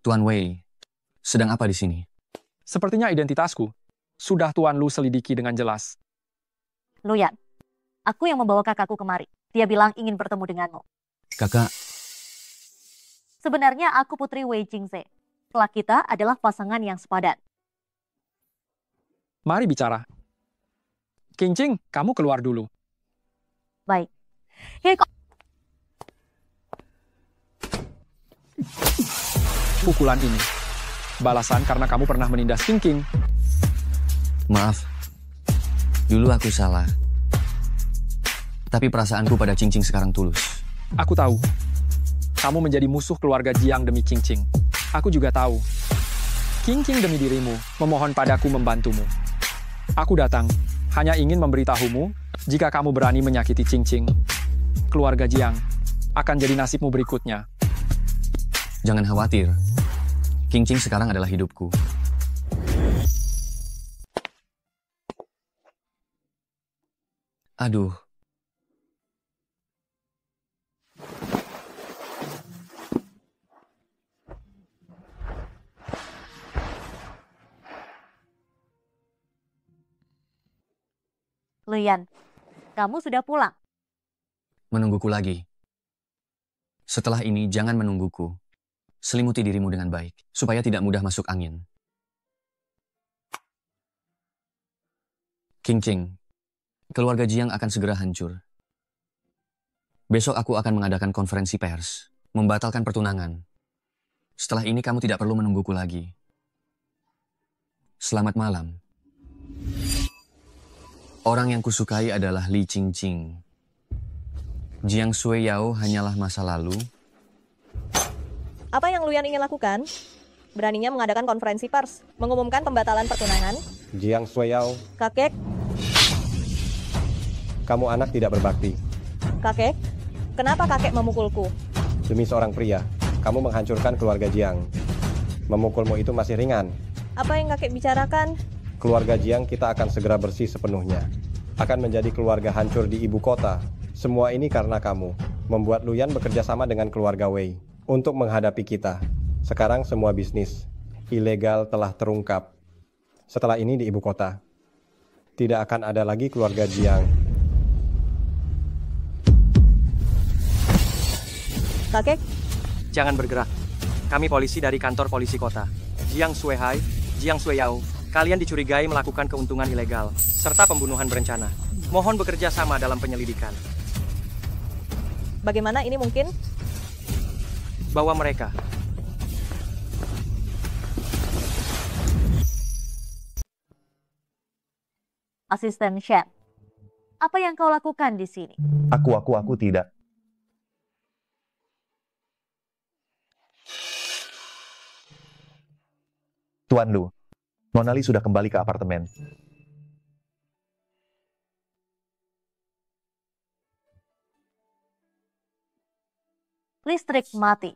Speaker 1: Tuan Wei, sedang apa di sini?
Speaker 16: Sepertinya identitasku. Sudah Tuan Lu selidiki dengan jelas.
Speaker 5: Luyan, aku yang membawa kakakku kemari. Dia bilang ingin bertemu denganmu.
Speaker 1: Kakak,
Speaker 5: Sebenarnya aku putri Wei Jingze. Setelah kita adalah pasangan yang sepadan.
Speaker 16: Mari bicara. Qingqing, kamu keluar dulu.
Speaker 5: Baik. Hei, kok...
Speaker 16: Pukulan ini. Balasan karena kamu pernah menindas Qingqing.
Speaker 1: maaf. Dulu aku salah. Tapi perasaanku pada Qingqing sekarang tulus.
Speaker 16: Aku tahu. Kamu menjadi musuh keluarga Jiang demi Qingqing. Aku juga tahu. Qingqing demi dirimu memohon padaku membantumu. Aku datang hanya ingin memberitahumu jika kamu berani menyakiti Qingqing. Keluarga Jiang akan jadi nasibmu berikutnya.
Speaker 1: Jangan khawatir. Qingqing sekarang adalah hidupku. Aduh.
Speaker 5: Luyan, kamu sudah pulang.
Speaker 1: Menungguku lagi. Setelah ini jangan menungguku. Selimuti dirimu dengan baik, supaya tidak mudah masuk angin. Qingqing, keluarga Jiang akan segera hancur. Besok aku akan mengadakan konferensi pers, membatalkan pertunangan. Setelah ini kamu tidak perlu menungguku lagi. Selamat malam. Orang yang kusukai adalah Li Qingqing. Jiang Suiyao hanyalah masa lalu.
Speaker 9: Apa yang Luyan ingin lakukan? Beraninya mengadakan konferensi pers, mengumumkan pembatalan pertunangan.
Speaker 17: Jiang Suiyao,
Speaker 9: Kakek,
Speaker 17: kamu anak tidak berbakti.
Speaker 9: kakek, kenapa kakek memukulku?
Speaker 17: Demi seorang pria, kamu menghancurkan keluarga Jiang. Memukulmu itu masih ringan.
Speaker 9: Apa yang kakek bicarakan?
Speaker 17: Keluarga Jiang kita akan segera bersih sepenuhnya. Akan menjadi keluarga hancur di ibu kota. Semua ini karena kamu. Membuat Luyan bekerja sama dengan keluarga Wei. Untuk menghadapi kita. Sekarang semua bisnis ilegal telah terungkap. Setelah ini di ibu kota. Tidak akan ada lagi keluarga Jiang.
Speaker 9: Kakek?
Speaker 2: Jangan bergerak. Kami polisi dari kantor polisi kota. Jiang Suihai, Jiang Suiyao, kalian dicurigai melakukan keuntungan ilegal, serta pembunuhan berencana. Mohon bekerja sama dalam penyelidikan.
Speaker 9: Bagaimana ini mungkin?
Speaker 2: Bawa mereka.
Speaker 5: Asisten Shen, apa yang kau lakukan di sini?
Speaker 14: Aku tidak. Tuan Lu, Nona Li sudah kembali ke apartemen.
Speaker 5: Listrik mati.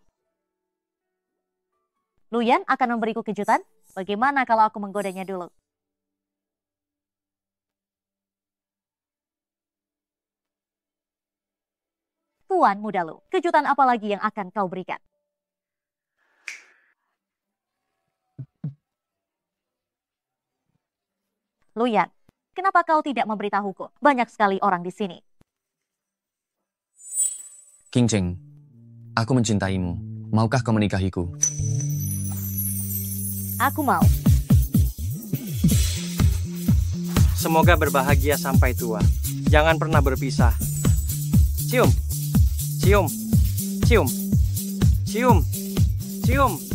Speaker 5: Luyan akan memberiku kejutan. Bagaimana kalau aku menggodanya dulu? Tuan muda Lu, kejutan apa lagi yang akan kau berikan? Luyan, kenapa kau tidak memberitahuku? Banyak sekali orang di sini.
Speaker 1: Qingqing, aku mencintaimu. Maukah kau menikahiku?
Speaker 5: Aku mau.
Speaker 2: Semoga berbahagia sampai tua. Jangan pernah berpisah. Cium. Cium. Cium. Cium.